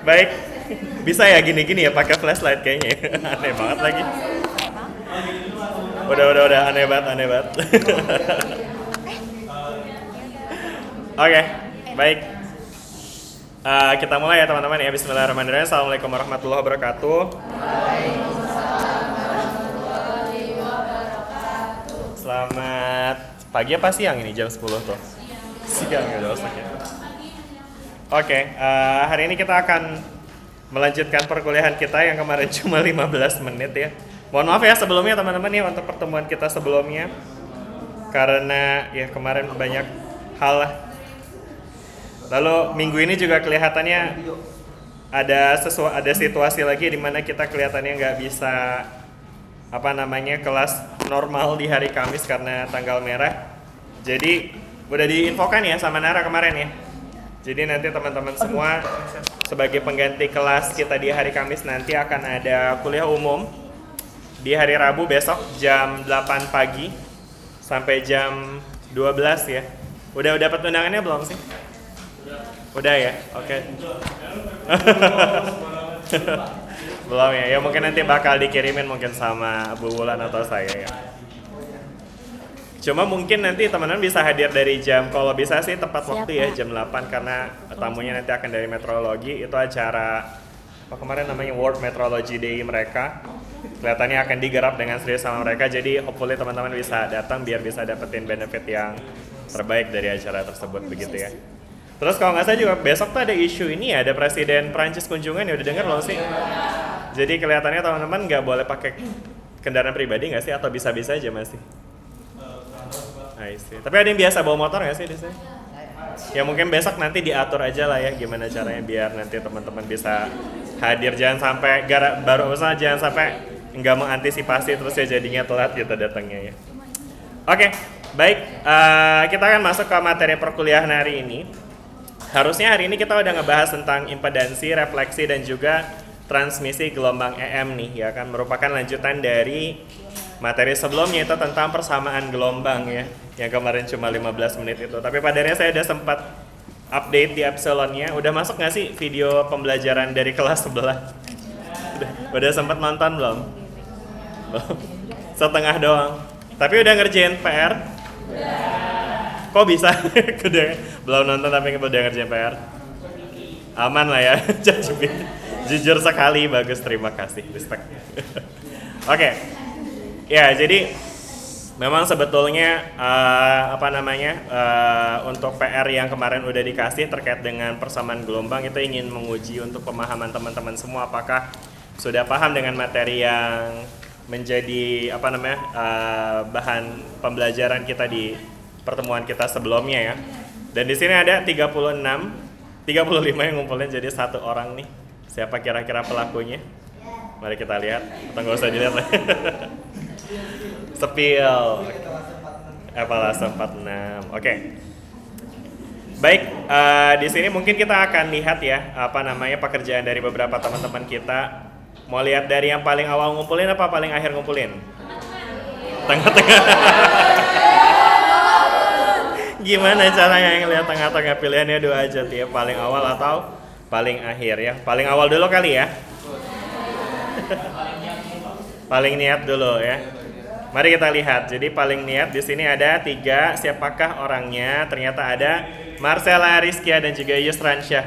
Baik, bisa ya gini-gini ya pakai flashlight kayaknya. Aneh banget lagi. Udah aneh banget. Oke, baik. Kita mulai ya teman-teman ya. Bismillahirrahmanirrahim. Assalamualaikum warahmatullahi wabarakatuh. Selamat pagi apa siang ini jam 10 tuh? Siang ya udah ya. Oke, hari ini kita akan melanjutkan perkuliahan kita yang kemarin cuma 15 menit ya. Mohon maaf ya sebelumnya teman-teman ya untuk pertemuan kita sebelumnya. Karena ya kemarin banyak hal lah. Lalu minggu ini juga kelihatannya ada situasi lagi di mana kita kelihatannya nggak bisa kelas normal di hari Kamis karena tanggal merah. Jadi udah diinfokan ya sama Nara kemarin ya. Jadi nanti teman-teman semua sebagai pengganti kelas kita di hari Kamis nanti akan ada kuliah umum di hari Rabu besok jam 8 pagi sampai jam 12 ya. Udah dapat undangannya belum sih? Udah ya? Oke. Belum ya? Ya mungkin nanti bakal dikirimin mungkin sama Bu Wulan atau saya ya. Cuma mungkin nanti teman-teman bisa hadir dari jam, kalau bisa sih tepat waktu ya jam 8 karena tamunya nanti akan dari meteorologi. Itu acara apa kemarin namanya World Meteorology Day mereka. Kelihatannya akan digarap dengan serius sama mereka. Jadi hopefully teman-teman bisa datang biar bisa dapetin benefit yang terbaik dari acara tersebut begitu ya. Terus kalau nggak salah juga besok tuh ada isu ini ya, ada Presiden Prancis kunjungan ya, udah denger loh sih. Jadi kelihatannya teman-teman nggak boleh pakai kendaraan pribadi nggak sih atau bisa-bisa aja masih? Tapi ada yang biasa bawa motor nggak sih di sini? Ya mungkin besok nanti diatur aja lah ya gimana caranya biar nanti teman-teman bisa hadir, jangan sampai jangan sampai nggak mengantisipasi terus ya jadinya telat gitu datangnya ya. Oke, baik, kita akan masuk ke materi perkuliahan hari ini. Harusnya hari ini kita udah ngebahas tentang impedansi, refleksi dan juga transmisi gelombang EM nih ya kan, merupakan lanjutan dari materi sebelumnya itu tentang persamaan gelombang ya, yang kemarin cuma 15 menit itu. Tapi pada akhirnya saya udah sempat update di Epsilonnya. Udah masuk nggak sih video pembelajaran dari kelas sebelah? Udah sempat nonton belum? Setengah doang. Tapi udah ngerjain PR? Kok bisa? Belum nonton tapi udah ngerjain PR? Aman lah ya. Jujur sekali, bagus, terima kasih. Respect. Oke. Ya, jadi memang sebetulnya untuk PR yang kemarin udah dikasih terkait dengan persamaan gelombang itu ingin menguji untuk pemahaman teman-teman semua apakah sudah paham dengan materi yang menjadi bahan pembelajaran kita di pertemuan kita sebelumnya ya. Dan di sini ada 35 yang ngumpulin jadi satu orang nih. Siapa kira-kira pelakunya? Mari kita lihat. Atau nggak usah dilihat lah. Sepil evaluasi 46. Oke. Baik, di sini mungkin kita akan lihat ya pekerjaan dari beberapa teman-teman kita. Mau lihat dari yang paling awal ngumpulin apa paling akhir ngumpulin? Tengah-tengah. Gimana caranya yang lihat tengah-tengah, pilihannya dua aja tuh ya, paling awal atau paling akhir ya. Paling awal dulu kali ya. Paling niat dulu ya. Mari kita lihat. Jadi paling niat di sini ada 3. Siapakah orangnya? Ternyata ada Marcella, Rizkia dan juga Yusran Syah.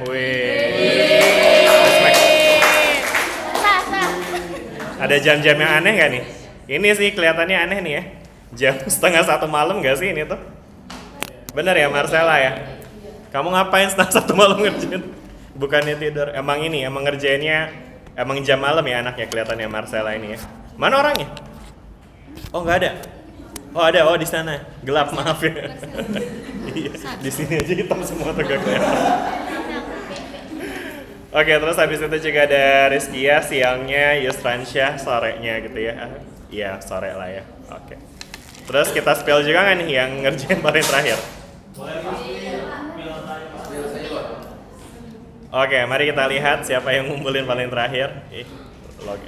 Ada jam-jam yang aneh nggak nih? Ini sih kelihatannya aneh nih ya. Jam 12:30 malam nggak sih ini tuh? Bener ya Marcella ya? Kamu ngapain 12:30 malam ngerjain? Bukannya tidur. Emang ngerjainnya emang jam malam ya anaknya kelihatannya Marcella ini ya. Mana orangnya? Oh nggak ada. Oh ada, di sana. Gelap, maaf ya. Iya, di sini aja hitam semua tuh gak kelihatan. Oke, terus habis itu juga ada Rizkia siangnya, Yusran Syah sorenya gitu ya. Iya, sore lah ya. Oke. Terus kita spill juga nggak nih yang ngerjain paling terakhir? Oke, mari kita lihat siapa yang ngumpulin paling terakhir.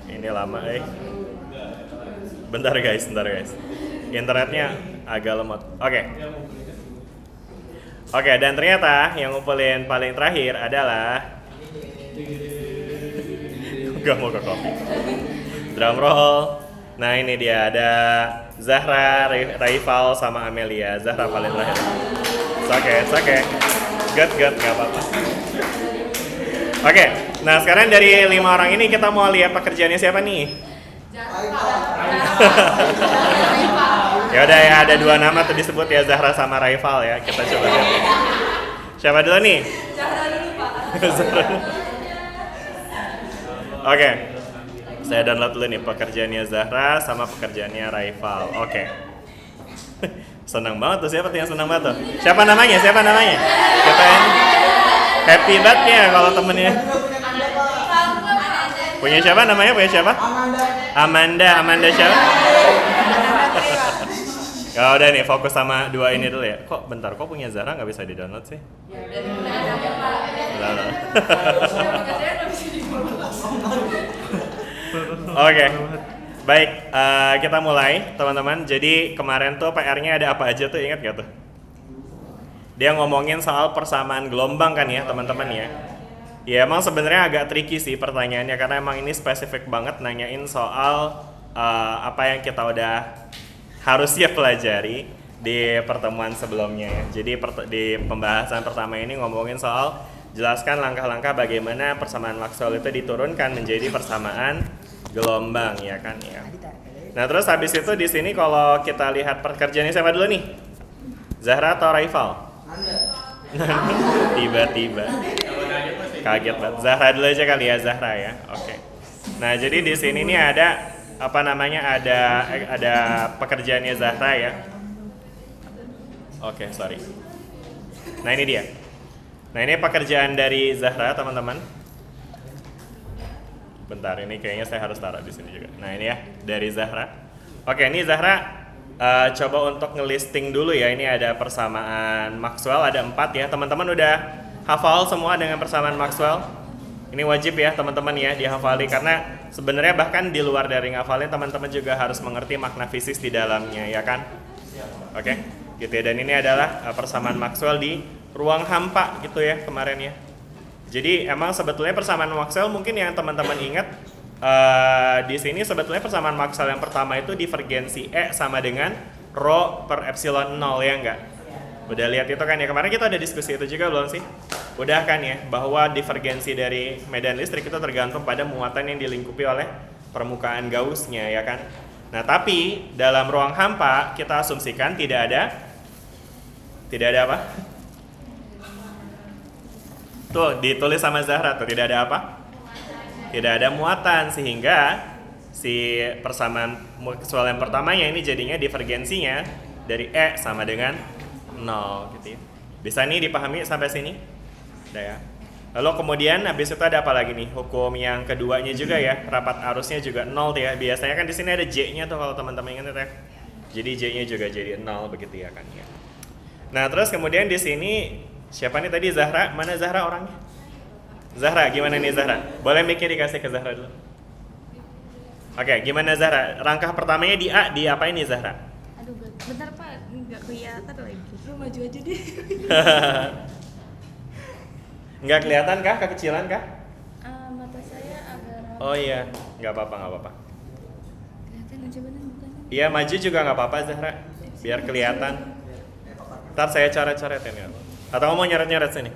Ini lama Bentar guys. Internetnya agak lemot. Oke. Oke, dan ternyata yang ngumpulin paling terakhir adalah gak mau ke kopi. Drum roll. Nah ini dia, ada Zahra, Raifal, sama Amelia. Zahra paling terakhir. It's okay. Good, gak apa-apa. Oke, nah sekarang dari 5 orang ini kita mau lihat pekerjaannya siapa nih? Ya udah ya, ada 2 nama tuh disebut ya, Zahra sama Raifal ya. Kita coba lihat. Siapa dulu nih? Zahra dulu, Pak. Oke. Saya download dulu nih pekerjaannya Zahra sama pekerjaannya Raifal. Oke. Senang banget tuh, siapa tuh yang senang banget tuh? Siapa namanya? Kita yang happy banget ya kalau temennya. Punya siapa namanya? Amanda siapa? Ya udah nih, fokus sama 2 ini dulu ya. Kok bentar, kok punya Zahra nggak bisa di-download sih? Oke, baik, kita mulai teman-teman. Jadi kemarin tuh PR-nya ada apa aja tuh, ingat gak tuh? Dia ngomongin soal persamaan gelombang kan ya teman-teman ya. Ya emang sebenarnya agak tricky sih pertanyaannya, karena emang ini spesifik banget nanyain soal apa yang kita udah harusnya pelajari di pertemuan sebelumnya ya. Jadi di pembahasan pertama ini ngomongin soal jelaskan langkah-langkah bagaimana persamaan Maxwell itu diturunkan menjadi persamaan gelombang ya kan ya. Nah terus habis itu di sini kalau kita lihat pekerjaannya siapa dulu nih? Zahra atau Raifal? Tiba-tiba kaget banget. Zahra dulu aja kali ya, Zahra ya. Oke. Nah jadi di sini nih ada apa namanya, ada pekerjaannya Zahra ya. Oke, sorry. Nah ini dia. Nah ini pekerjaan dari Zahra teman-teman. Bentar, ini kayaknya saya harus taruh di sini juga. Nah ini ya dari Zahra. Oke, ini Zahra coba untuk ngelisting dulu ya. Ini ada persamaan Maxwell, ada 4 ya. Teman-teman udah hafal semua dengan persamaan Maxwell? Ini wajib ya teman-teman ya dihafali, karena sebenarnya bahkan di luar dari ngafalin teman-teman juga harus mengerti makna fisis di dalamnya ya kan? Oke, gitu ya. Dan ini adalah persamaan Maxwell di ruang hampa gitu ya kemarin ya. Jadi emang sebetulnya persamaan Maxwell mungkin yang teman-teman ingat di sini sebetulnya persamaan Maxwell yang pertama itu divergensi E sama dengan rho per epsilon 0 ya enggak? Udah lihat itu kan ya, kemarin kita ada diskusi itu juga belum sih? Udah kan ya, bahwa divergensi dari medan listrik itu tergantung pada muatan yang dilingkupi oleh permukaan Gauss-nya ya kan? Nah tapi dalam ruang hampa kita asumsikan tidak ada apa? Tuh ditulis sama Zahra tuh, tidak ada apa? Tidak ada muatan, sehingga si persamaan Maxwell yang pertamanya ini jadinya divergensinya dari E sama dengan 0 gitu ya. Bisa nih dipahami sampai sini? Udah ya. Lalu kemudian habis itu ada apa lagi nih? Hukum yang keduanya juga ya, rapat arusnya juga 0 ya. Biasanya kan di sini ada J-nya tuh kalau teman-teman ingat ya. Jadi J-nya juga jadi 0 begitu ya kan ya. Nah, terus kemudian di sini siapa nih tadi? Zahra? Mana Zahra orangnya? Zahra, gimana nih Zahra? Boleh mic-nya dikasih ke Zahra dulu. Oke, gimana Zahra? Langkah pertamanya di A, di apa ini Zahra? Aduh, bentar Pak, nggak kelihatan lagi. Lu maju aja deh. Nggak kelihatan kah? Kekecilan kah? Mata saya agak Oh iya, nggak apa-apa. kelihatan aja bener bukan? Iya, maju juga nggak apa-apa Zahra, biar kelihatan. Ntar saya coret-coretin ya. Atau mau nyoret-nyoret sini?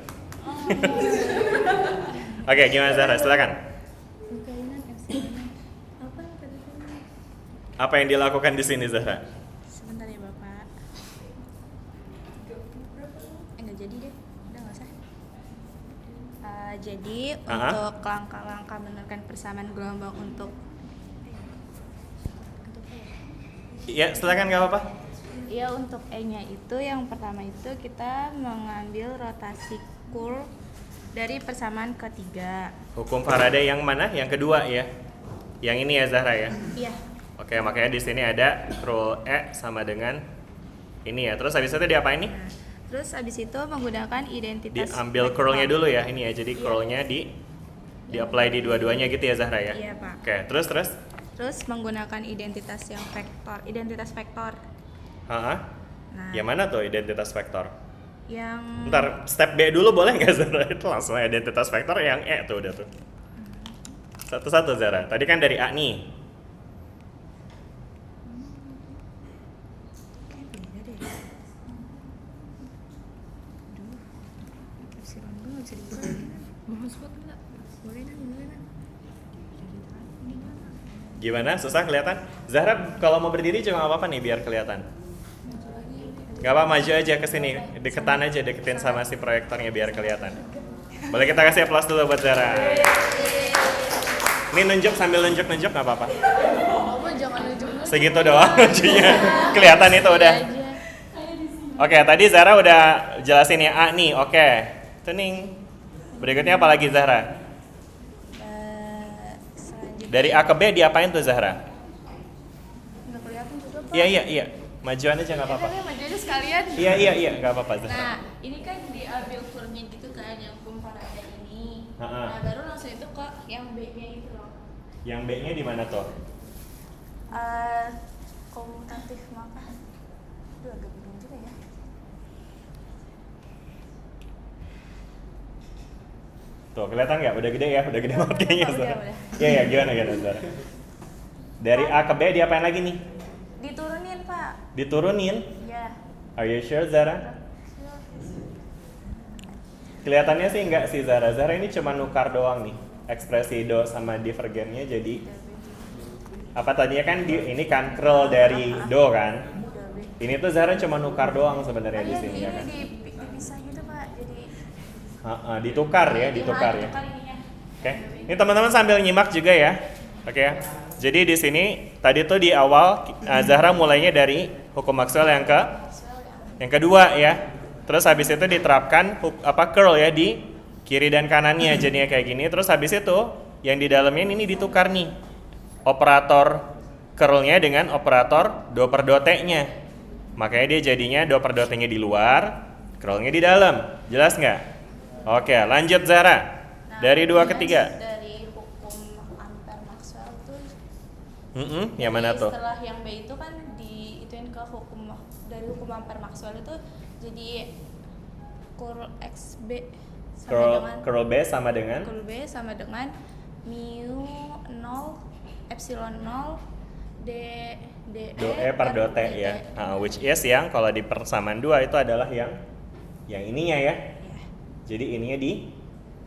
Oke, gimana Zahra? Silakan. Keinginan epsilon. Apa tadi? Apa yang dilakukan di sini Zahra? Sebentar ya Bapak. Enggak jadi deh, udah nggak usah. Jadi untuk langkah-langkah menentukan persamaan gelombang untuk Iya, silakan nggak apa-apa. ya untuk E-nya itu yang pertama itu kita mengambil rotasi curl dari persamaan ketiga. Hukum Faraday yang mana? Yang kedua ya. Yang ini ya Zahra ya. Iya. Oke, makanya di sini ada curl E sama dengan ini ya. Terus habis itu diapain nih? Nah, terus habis itu menggunakan identitas Diambil vektor. curlnya dulu ya, ini ya. Jadi curlnya di apply di dua-duanya gitu ya Zahra ya. Iya Pak. Oke, terus? Terus menggunakan identitas yang vektor, identitas vektor. Nah, yang mana tuh identitas vektor? Yang Ntar step B dulu boleh nggak Zara? Itu langsung identitas vektor yang E tuh udah tuh. Satu-satu Zara. Tadi kan dari A nih. kayak beda deh. Aduh, epsilon gue nggak bisa dibuka. Mau hotspot nggak? Boleh kan? Gimana? Susah kelihatan? Zahra kalau mau berdiri cuma apa nih biar kelihatan? Gak apa, maju aja ke sini, deketan aja, deketin sama si proyektornya biar kelihatan. Boleh kita kasih aplaus dulu buat Zara. Ini nunjuk sambil nunjuk-nunjuk nggak apa-apa. Oh, jangan nunjuk. Segitu doang nunjuknya, kelihatan itu udah. Oke, tadi Zara udah jelasin ya A nih, oke. Tuning. Berikutnya apa lagi Zahra? Selanjutnya Dari A ke B diapain tuh Zahra? nggak kelihatan juga Pak. Iya. Majuan aja nggak apa-apa. Maju aja sekalian. Iya, nggak apa-apa Zahra. Nah, ini kan diambil kurnya gitu kan yang komparatif ini. Ha-ha. Nah, baru langsung itu ke yang B-nya itu loh. Yang B-nya di mana tuh? Komutatif maka. Aduh, agak bingung juga ya. Tuh, kelihatan nggak? Udah gede ya? Udah gede banget kayaknya Zahra. Udah. Iya, gimana Zahra? Dari A ke B diapain lagi nih? Diturunin, Pak. Diturunin? Ya. Are you sure Zahra? Kelihatannya sih enggak sih Zahra. Zahra ini cuma nukar doang nih. Ekspresi do sama divergennya jadi apa tadinya kan ini kan curl dari do kan. Ini tuh Zahra cuma nukar doang sebenarnya di sini ya kan. Dipisah gitu, Pak. Jadi Ditukar ya, ditukar ya. ditukar ininya. Oke. Ini teman-teman sambil nyimak juga ya. Oke ya. Jadi di sini tadi tuh di awal Zahra mulainya dari hukum Maxwell yang kedua ya. Terus habis itu diterapkan curl ya di kiri dan kanannya jadinya kayak gini. Terus habis itu yang di dalamnya ini ditukar nih. Operator curlnya dengan operator do per do t-nya. Makanya dia jadinya do per do t-nya di luar, curlnya di dalam. Jelas nggak? Oke, lanjut Zahra. Dari 2 ke 3. Dari hukum Ampere Maxwell tuh. Yang mana tuh? Setelah yang B itu kan diituin ke dari hukum Ampere Maxwell itu jadi curl XB Curl B sama dengan curl B sama dengan mu 0 epsilon 0 do E per do T ya. Which is yang kalau di persamaan 2 itu adalah yang ininya ya. Jadi ininya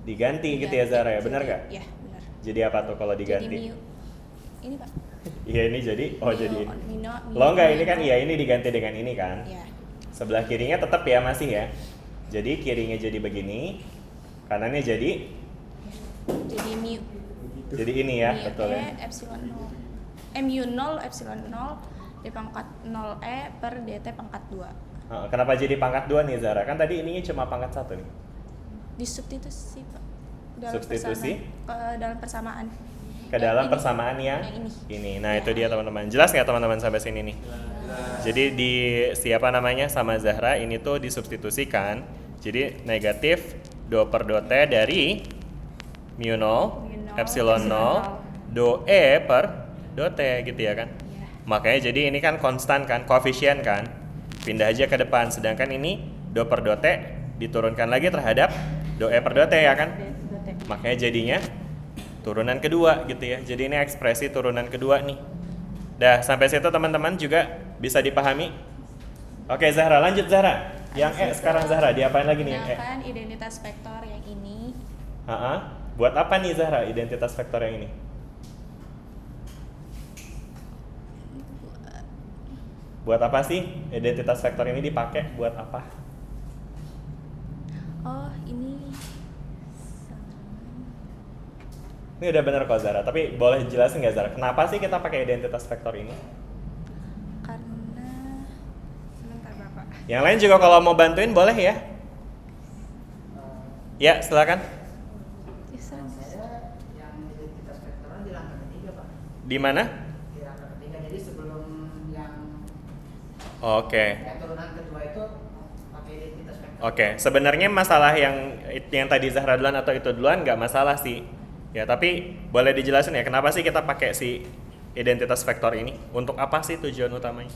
diganti gitu ya Zahra ya, benar nggak? Iya, benar. Jadi apa tuh kalau diganti? Jadi mu ini Pak. Iya ini jadi jadi mu, lo enggak ini kan iya ini diganti dengan ini kan? Iya. Sebelah kirinya tetap ya masih ya. Jadi kirinya jadi begini, kanannya jadi mu. Jadi ini ya, mu betul ya. epsilon 0. Mu 0 epsilon 0 di pangkat 0 per dt pangkat 2. Kenapa jadi pangkat 2 nih Zahra? Kan tadi ininya cuma pangkat 1 nih. Disubstitusi Pak. Substitusi? Dalam persamaan. Ke dalam persamaan yang ini. Nah, itu dia teman-teman. Jelas nggak teman-teman sampai sini nih? Jadi di siapa namanya sama Zahra ini tuh disubstitusikan. Jadi negatif do per do t dari mu 0 epsilon 0 do e per do t gitu ya kan? Makanya jadi ini kan konstan kan, koefisien kan? Pindah aja ke depan. Sedangkan ini do per do t diturunkan lagi terhadap do e per do t ya kan? Makanya jadinya turunan kedua gitu ya. Jadi ini ekspresi turunan kedua nih. Dah sampai situ teman-teman juga bisa dipahami. Oke Zahra, lanjut Zahra. Yang E sekarang Zahra, diapain lagi nih yang E? Gunakan identitas vektor yang ini. Buat apa nih Zahra identitas vektor yang ini? Buat apa sih identitas vektor ini dipakai? Buat apa? Oh, ini Ini udah bener kok Zahra, tapi boleh jelasin nggak Zahra? Kenapa sih kita pakai identitas vektor ini? karena sebentar Bapak. Yang lain juga kalau mau bantuin boleh ya? Ya, silakan. Saya yang identitas vektoran di langkah ketiga Pak. Di mana? Di langkah ketiga, jadi sebelum yang Oke. turunan kedua itu pakai identitas vektor. Oke, sebenarnya masalah yang tadi Zahra duluan atau itu duluan nggak masalah sih. Ya, tapi boleh dijelasin ya kenapa sih kita pakai si identitas vektor ini? Untuk apa sih tujuan utamanya?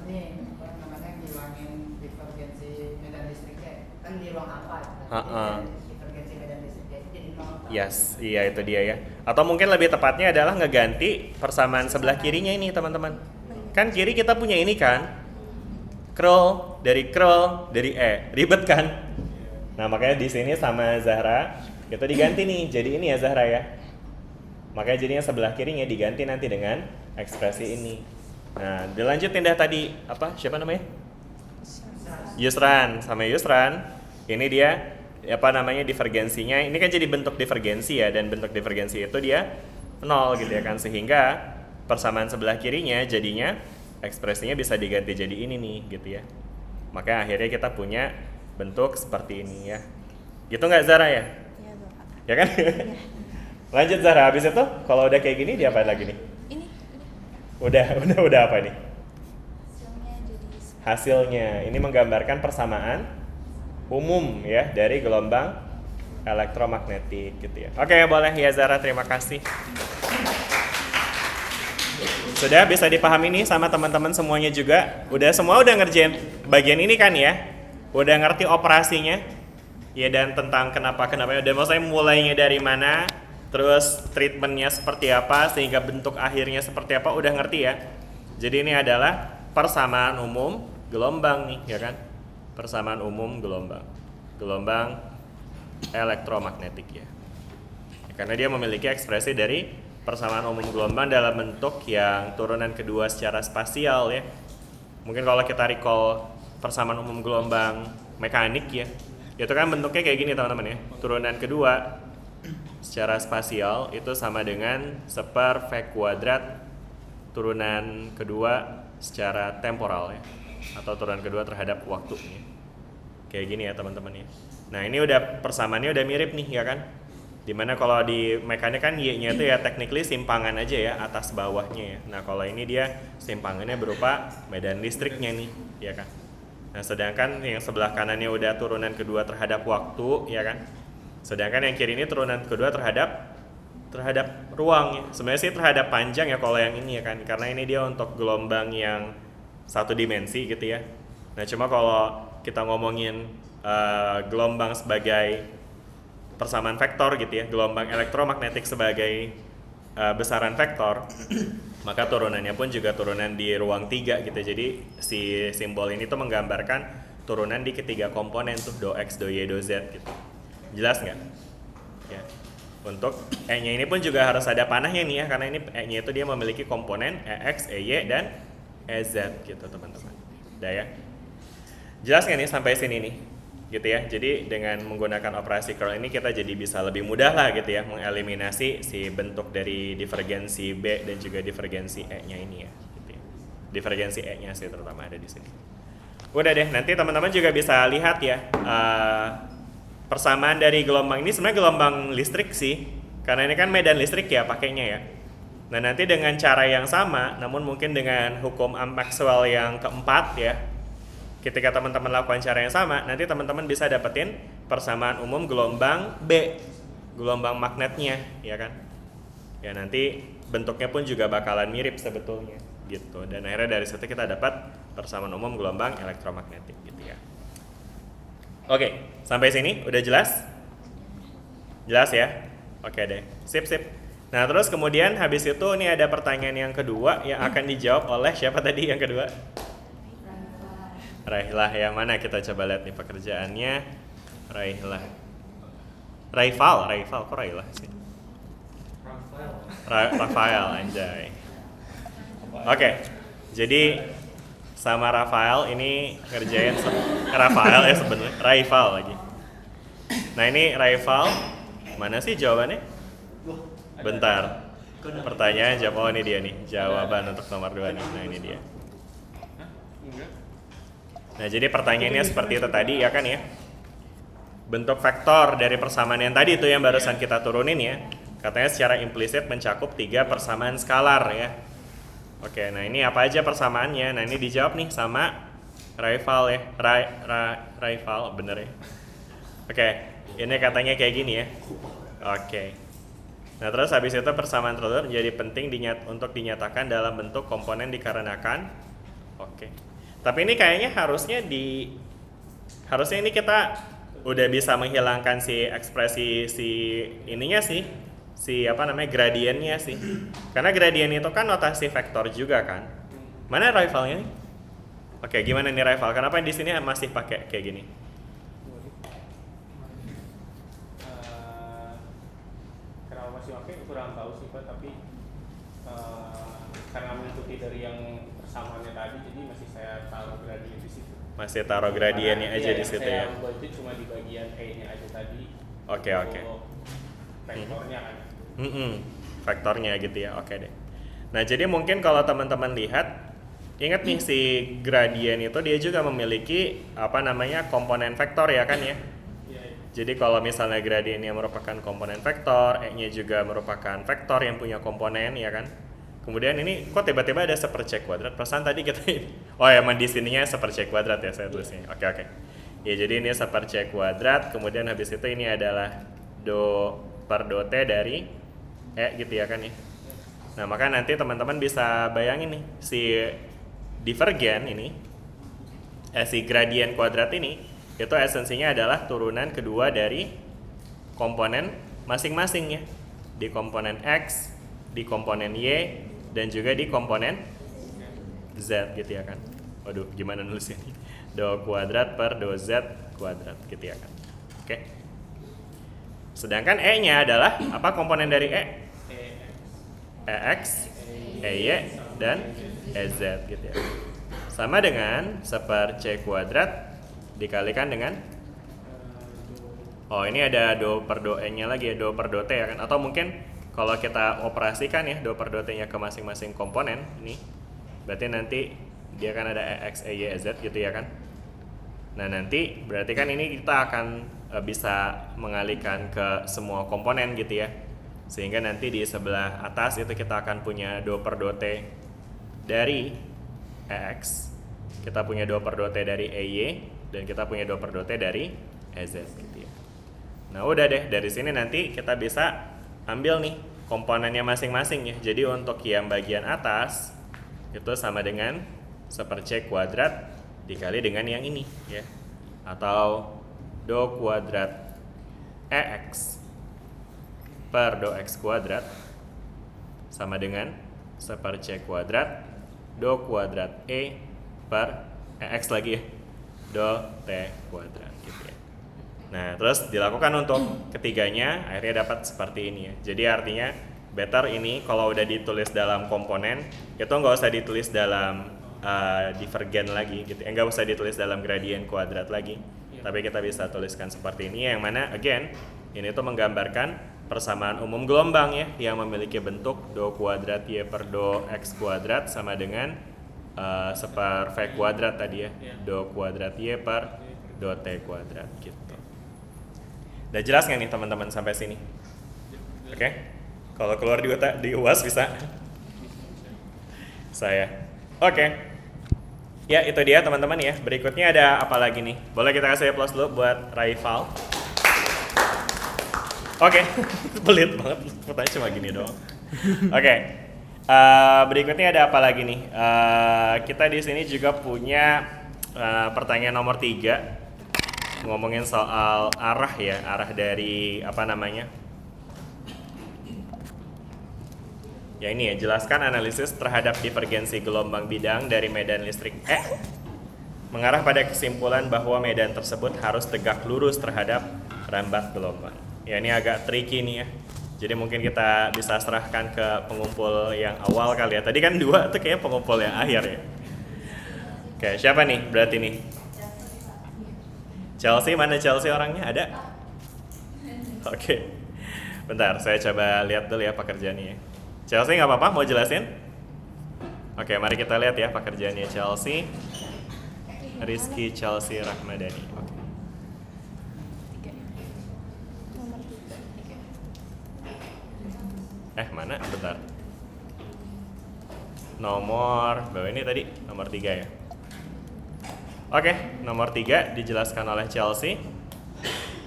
Ini apa namanya ngilangin divergensi medan listriknya ya. Ha-ha. Divergensi medan listriknya itu jadi nol. Yes, iya itu dia ya. Atau mungkin lebih tepatnya adalah ngeganti persamaan sebelah kirinya ini teman-teman. Kan kiri kita punya ini kan, curl dari E, ribet kan? Nah makanya di sini sama Zahra itu diganti nih, jadi ini ya Zahra ya. Makanya jadinya sebelah kirinya diganti nanti dengan ekspresi ini. Nah dilanjutin dah tadi apa? Siapa namanya? Yusran, sama Yusran. Ini dia apa namanya divergensinya. Ini kan jadi bentuk divergensi ya, dan bentuk divergensi itu dia 0 gitu ya kan, sehingga persamaan sebelah kirinya jadinya ekspresinya bisa diganti jadi ini nih gitu ya. Makanya akhirnya kita punya bentuk seperti ini ya. Gitu nggak Zara ya? Iya, Bapak. Ya kan? Iya. Lanjut Zara, habis itu kalau udah kayak gini diapain lagi nih? Ini Udah apa nih? hasilnya jadi Hasilnya ini menggambarkan persamaan umum ya dari gelombang elektromagnetik gitu ya. Oke, boleh ya Zara, terima kasih. Sudah bisa dipahami nih sama teman-teman semuanya juga? Semua udah ngerjain bagian ini kan ya? Udah ngerti operasinya? Ya, dan tentang kenapa udah maksudnya mulainya dari mana, terus treatmentnya seperti apa, sehingga bentuk akhirnya seperti apa, udah ngerti ya? Jadi ini adalah persamaan umum gelombang nih ya kan? Persamaan umum gelombang elektromagnetik ya. Karena dia memiliki ekspresi dari persamaan umum gelombang dalam bentuk yang turunan kedua secara spasial ya. Mungkin kalau kita recall persamaan umum gelombang mekanik ya, itu kan bentuknya kayak gini teman-teman ya. Turunan kedua secara spasial itu sama dengan 1/V kuadrat turunan kedua secara temporal ya, atau turunan kedua terhadap waktunya. Kayak gini ya teman-teman ya. Nah ini udah persamaannya udah mirip nih ya kan. Dimana kalau di mekanik kan Y-nya itu ya technically simpangan aja ya, atas bawahnya ya. Nah kalau ini dia simpangannya berupa medan listriknya nih ya kan. Nah sedangkan yang sebelah kanannya udah turunan kedua terhadap waktu ya kan. Sedangkan yang kiri ini turunan kedua terhadap ruang ya. Sebenarnya sih terhadap panjang ya kalau yang ini ya kan, karena ini dia untuk gelombang yang satu dimensi gitu ya. Nah cuma kalau kita ngomongin gelombang sebagai persamaan vektor gitu ya, gelombang elektromagnetik sebagai besaran vektor, maka turunannya pun juga turunan di ruang 3 gitu. Jadi si simbol ini tuh menggambarkan turunan di ketiga komponen tuh, do X, do Y, do Z gitu. Jelas nggak? Ya. Untuk E-nya ini pun juga harus ada panahnya nih ya, karena ini E-nya itu dia memiliki komponen EX, EY, dan EZ gitu teman-teman. Udah ya? Jelas nggak nih sampai sini nih? Gitu ya. Jadi dengan menggunakan operasi curl ini kita jadi bisa lebih mudah lah gitu ya mengeliminasi si bentuk dari divergensi B dan juga divergensi E-nya ini ya, gitu ya. Divergensi E-nya sih terutama ada di sini. Udah deh, nanti teman-teman juga bisa lihat ya persamaan dari gelombang ini sebenarnya gelombang listrik sih, karena ini kan medan listrik ya pakainya ya. Nah nanti dengan cara yang sama, namun mungkin dengan hukum Maxwell yang keempat ya, ketika teman-teman lakukan cara yang sama, nanti teman-teman bisa dapetin persamaan umum gelombang B, gelombang magnetnya, ya kan? Ya nanti bentuknya pun juga bakalan mirip sebetulnya, gitu. Dan akhirnya dari situ kita dapat persamaan umum gelombang elektromagnetik, gitu ya. Oke, sampai sini udah jelas? Jelas ya? Oke deh, sip. Nah terus kemudian habis itu ini ada pertanyaan yang kedua yang akan dijawab oleh siapa tadi yang kedua? Raihlah. Yang mana kita coba lihat nih pekerjaannya. Raifal, kok Raihlah sih? Rafael anjay. Oke, jadi sama Rafael ini ngerjain Rafael ya sebenarnya, Raifal lagi. Nah ini Raifal, mana sih jawabannya? Bentar. Pertanyaan jawab, oh ini dia nih, jawaban untuk nomor 2 nih. Nah ini dia. Nah jadi pertanyaannya seperti itu tadi ya kan ya. Bentuk vektor dari persamaan yang tadi itu yang barusan kita turunin ya, katanya secara implisit mencakup 3 persamaan skalar ya. Oke, nah ini apa aja persamaannya? Nah ini dijawab nih sama Raifal ya, Raifal bener ya. Oke, ini katanya kayak gini ya. Oke. Nah terus habis itu persamaan tersebut menjadi penting untuk dinyatakan dalam bentuk komponen dikarenakan. Oke. Tapi ini kayaknya harusnya ini kita udah bisa menghilangkan si ekspresi si ininya sih, si apa namanya gradiennya sih. Karena gradien itu kan notasi vektor juga kan. Mana rivalnya nih? Oke, gimana nih rival? Kenapa di sini masih pakai kayak gini? Kenapa masih pakai kurang tahu sih Pak, tapi karena mengikuti dari yang persamaannya tadi, jadi masih saya taruh gradien di situ. Masih taruh gradiennya aja di situ ya. Saya ubah itu cuma di bagian E-nya aja tadi. Oke. Untuk vektornya kan. Vektornya gitu ya. Oke deh. Nah, jadi mungkin kalau teman-teman lihat, ingat nih si gradien itu dia juga memiliki apa namanya komponen vektor ya kan ya. Jadi kalau misalnya gradiennya merupakan komponen vektor, E-nya juga merupakan vektor yang punya komponen ya kan. Kemudian ini kok tiba-tiba ada seperce kuadrat? Perasaan tadi kita oh ya, emang di sininya seperce kuadrat ya saya tulisnya. Oke. Ya jadi ini seperce kuadrat, kemudian habis itu ini adalah do per do t dari E gitu ya kan ya. Nah, maka nanti teman-teman bisa bayangin nih si divergen ini si gradien kuadrat ini itu esensinya adalah turunan kedua dari komponen masing-masing ya. Di komponen X, di komponen Y, dan juga di komponen Z gitu ya kan. Waduh, gimana nulisnya nih? Do kuadrat per do Z kuadrat gitu ya kan. Oke. Sedangkan E-nya adalah apa komponen dari E? EX, EY, dan EZ gitu ya. Sama dengan seperce kuadrat dikalikan dengan oh ini ada do per do E-nya lagi ya, do per do T ya kan. Atau mungkin kalau kita operasikan ya do per do T-nya ke masing-masing komponen ini, berarti nanti dia kan ada EX, EY, EZ gitu ya kan. Nah nanti berarti kan ini kita akan bisa mengalihkan ke semua komponen gitu ya. Sehingga nanti di sebelah atas itu kita akan punya do per do T dari EX, kita punya do per do T dari EY, dan kita punya do per do T dari EZ gitu ya. Nah udah deh, dari sini nanti kita bisa ambil nih komponennya masing-masing ya. Jadi untuk yang bagian atas itu sama dengan seperce kuadrat dikali dengan yang ini ya. Atau do kuadrat EX per do X kuadrat sama dengan seperce kuadrat do kuadrat E per EX lagi ya, do T kuadrat gitu ya. Nah terus dilakukan untuk ketiganya, akhirnya dapat seperti ini ya. Jadi artinya better ini kalau udah ditulis dalam komponen itu nggak usah ditulis dalam divergen lagi gitu, nggak usah ditulis dalam gradien kuadrat lagi, tapi kita bisa tuliskan seperti ini yang mana again ini tuh menggambarkan persamaan umum gelombang ya yang memiliki bentuk do kuadrat Y per do X kuadrat sama dengan seper V kuadrat tadi ya, do kuadrat Y per do T kuadrat gitu. Udah jelas nggak nih teman-teman sampai sini? Oke? Kalau keluar di UAS bisa saya. Oke. Ya itu dia teman-teman ya. Berikutnya ada apa lagi nih? Boleh kita kasih applause dulu buat rival. Oke. Pelit banget. Pertanyaan cuma gini doang. Oke. Berikutnya ada apa lagi nih? Kita di sini juga punya pertanyaan nomor 3. Ngomongin soal arah ya. Arah dari apa namanya? Ya ini ya, jelaskan analisis terhadap divergensi gelombang bidang dari medan listrik E mengarah pada kesimpulan bahwa medan tersebut harus tegak lurus terhadap rambat gelombang. Ya ini agak tricky nih ya. Jadi mungkin kita bisa serahkan ke pengumpul yang awal kali ya. Tadi kan 2 tuh kayaknya pengumpul yang akhir ya. Oke, siapa nih berarti nih? Chelsea, mana Chelsea orangnya? Ada? Oke. Bentar, saya coba lihat dulu ya pekerjaannya ya. Chelsea nggak apa-apa, mau jelasin? Oke, mari kita lihat ya pekerjaannya Chelsea. Rizky Chelsea Rahmadani. Oke. Mana? Bentar. Nomor, bawah ini tadi, nomor 3 ya. Oke, nomor 3 dijelaskan oleh Chelsea.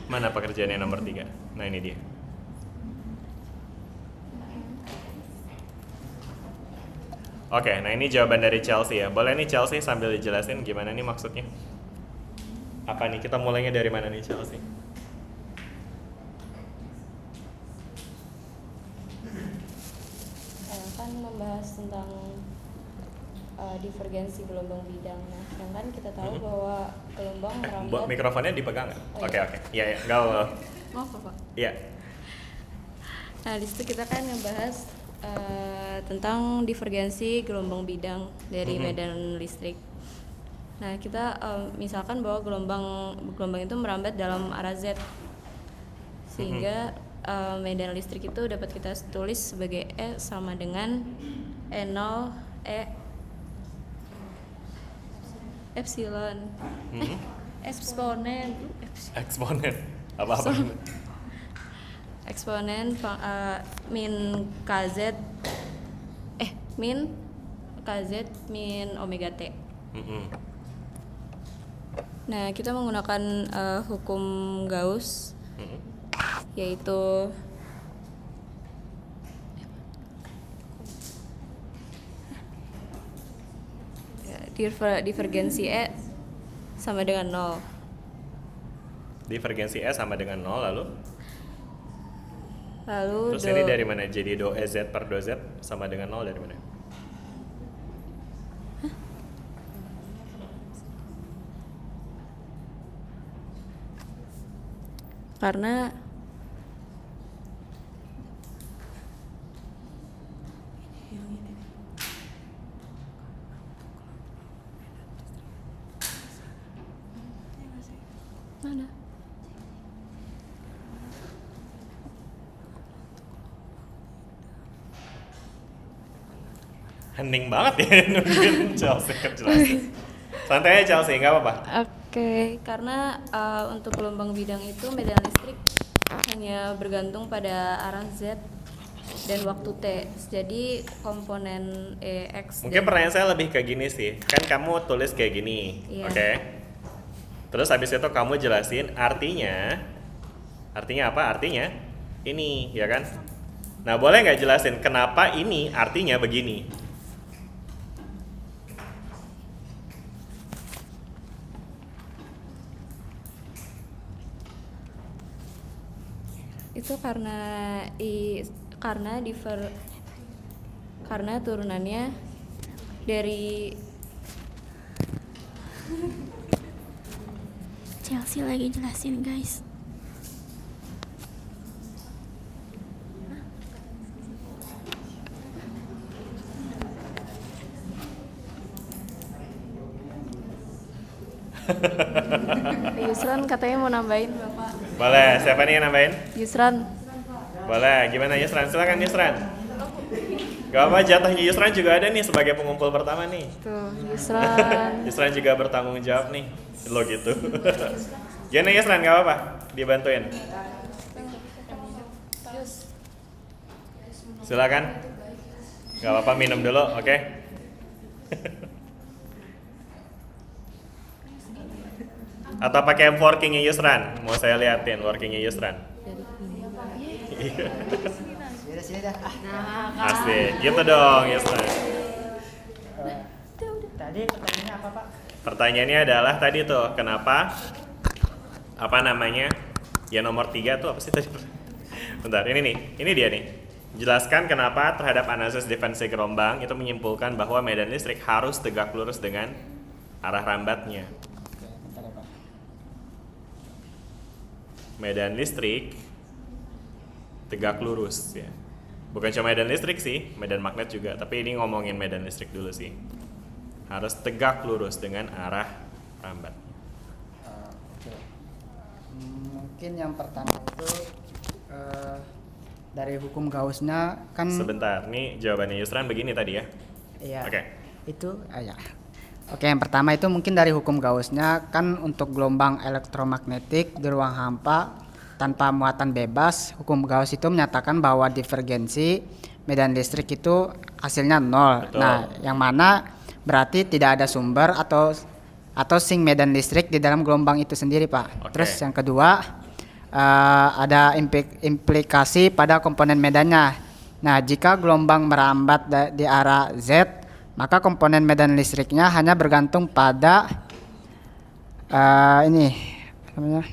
Mana pekerjaannya nomor 3? Nah ini dia. Oke, nah ini jawaban dari Chelsea ya. Boleh nih Chelsea sambil dijelasin gimana nih maksudnya? Apa nih? Kita mulainya dari mana nih, Chelsea? Kan membahas tentang divergensi gelombang bidang. Nah, sedangkan kita tahu bahwa gelombang merambat. Mikrofonnya dipegang nggak? Oh, Oke, iya. oke. Iya, iya. Nggak apa-apa. Maaf Pak. Iya. Nah, di situ kita kan ngebahas tentang divergensi gelombang bidang dari medan listrik. Nah, kita misalkan bahwa gelombang itu merambat dalam arah Z, sehingga medan listrik itu dapat kita tulis sebagai E sama dengan E0 E epsilon eksponen Eksponen. Apa-apa? eksponen min kz min kz min omega t. Nah, kita menggunakan hukum Gauss, yaitu divergensi E sama dengan 0. Divergensi E sama dengan 0, lalu terus do, ini dari mana? Jadi do EZ per do Z sama dengan 0 dari mana? karena mana? Hening banget ya nungguin Chelsea jelasin. Santai aja Chelsea, nggak apa-apa. Oke, karena untuk gelombang bidang itu medan listrik hanya bergantung pada arah Z dan waktu T. Jadi komponen EX. Mungkin pertanyaan saya lebih ke gini sih. Kan kamu tulis kayak gini, Iya. oke? Terus habis itu kamu jelasin artinya apa? Artinya ini, ya kan? Nah, boleh nggak jelasin kenapa ini artinya begini? Itu karena turunannya dari Chelsea lagi jelasin guys. Yusran katanya mau nambahin Bapak. Boleh, siapa nih yang nambahin? Yusran. Boleh, gimana Yusran? Silakan Yusran. Gak apa, jatahnya Yusran juga ada nih sebagai pengumpul pertama nih. Tuh, Yusran. Yusran juga bertanggung jawab nih. Lo gitu. Gimana Yusran, gak apa-apa? Dibantuin. Silakan. Gak apa-apa, minum dulu, oke? Atau pakai workingnya Yusran? Mau saya liatin workingnya Yusran. Iya. Sini dah. Asik, gitu dong Yusran. Tadi pertanyaannya apa Pak? Pertanyaannya adalah tadi tuh, kenapa apa namanya? Ya nomor 3 tuh apa sih tadi? Bentar, ini dia nih. Jelaskan kenapa terhadap analisis divergensi gelombang itu menyimpulkan bahwa medan listrik harus tegak lurus dengan arah rambatnya. Medan listrik tegak lurus ya. Bukan cuma medan listrik sih, medan magnet juga. Tapi ini ngomongin medan listrik dulu sih. Harus tegak lurus dengan arah rambat. Oke. Mungkin yang pertama itu dari hukum Gaussnya kan. Sebentar, nih jawabannya Yusran begini tadi ya. Iya. Oke. Itu ya. Oke, yang pertama itu mungkin dari hukum Gaussnya kan untuk gelombang elektromagnetik di ruang hampa tanpa muatan bebas, hukum Gauss itu menyatakan bahwa divergensi medan listrik itu hasilnya 0. Betul. Nah, yang mana berarti tidak ada sumber atau sink medan listrik di dalam gelombang itu sendiri, Pak. Oke. Terus yang kedua ada implikasi pada komponen medannya. Nah, jika gelombang merambat di arah Z, maka komponen medan listriknya hanya bergantung pada Ini apa namanya?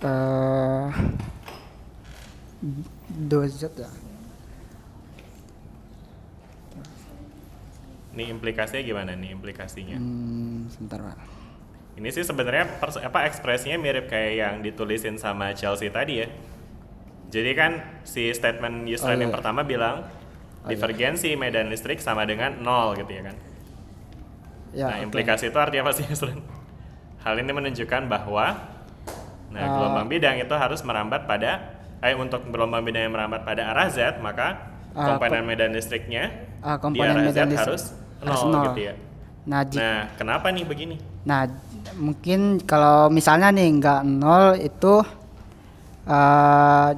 Eh, dozet ya. Ini implikasinya gimana nih implikasinya? Sebentar Pak. Ini sih sebenarnya ekspresinya mirip kayak yang ditulisin sama Chelsea tadi ya. Jadi kan si statement Yusran yang iya. pertama bilang divergensi medan listrik sama dengan 0 gitu ya kan. Ya, Nah, oke. implikasi itu artinya apa sih Yusran? Hal ini menunjukkan bahwa gelombang bidang itu harus merambat pada untuk gelombang bidang yang merambat pada arah Z, maka komponen medan listriknya di komponen arah medan Z listrik harus harus 0 nol. gitu ya. Nah, Nah, kenapa nih begini? Nah, mungkin kalau misalnya nih nggak nol itu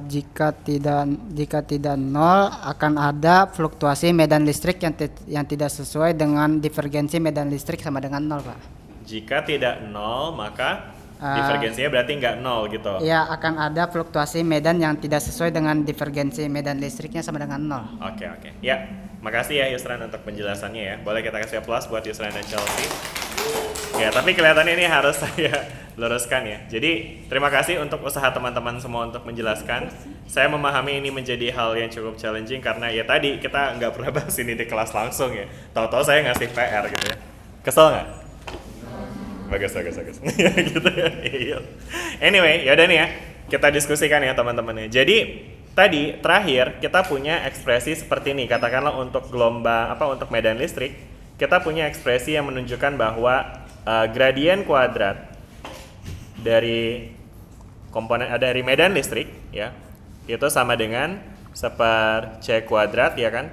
jika tidak nol akan ada fluktuasi medan listrik yang tidak sesuai dengan divergensi medan listrik sama dengan nol, Pak. Jika tidak 0, maka divergensinya berarti nggak 0 gitu. Ya, akan ada fluktuasi medan yang tidak sesuai dengan divergensi medan listriknya sama dengan nol. Oke. Ya, makasih ya Yusran untuk penjelasannya ya. Boleh kita kasih plus buat Yusran dan Chelsea. Ya, tapi kelihatannya ini harus saya luruskan ya. Jadi, terima kasih untuk usaha teman-teman semua untuk menjelaskan. Saya memahami ini menjadi hal yang cukup challenging karena ya tadi kita nggak pernah bahas ini di kelas langsung ya. Tahu-tahu saya ngasih PR gitu ya. Kesel nggak? Bagus. Gitu ya. Iya. Anyway, yaudah nih ya. Kita diskusikan ya teman-teman ya. Jadi, tadi terakhir kita punya ekspresi seperti ini. Katakanlah untuk untuk medan listrik, kita punya ekspresi yang menunjukkan bahwa gradien kuadrat dari dari medan listrik ya itu sama dengan seper C kuadrat ya kan,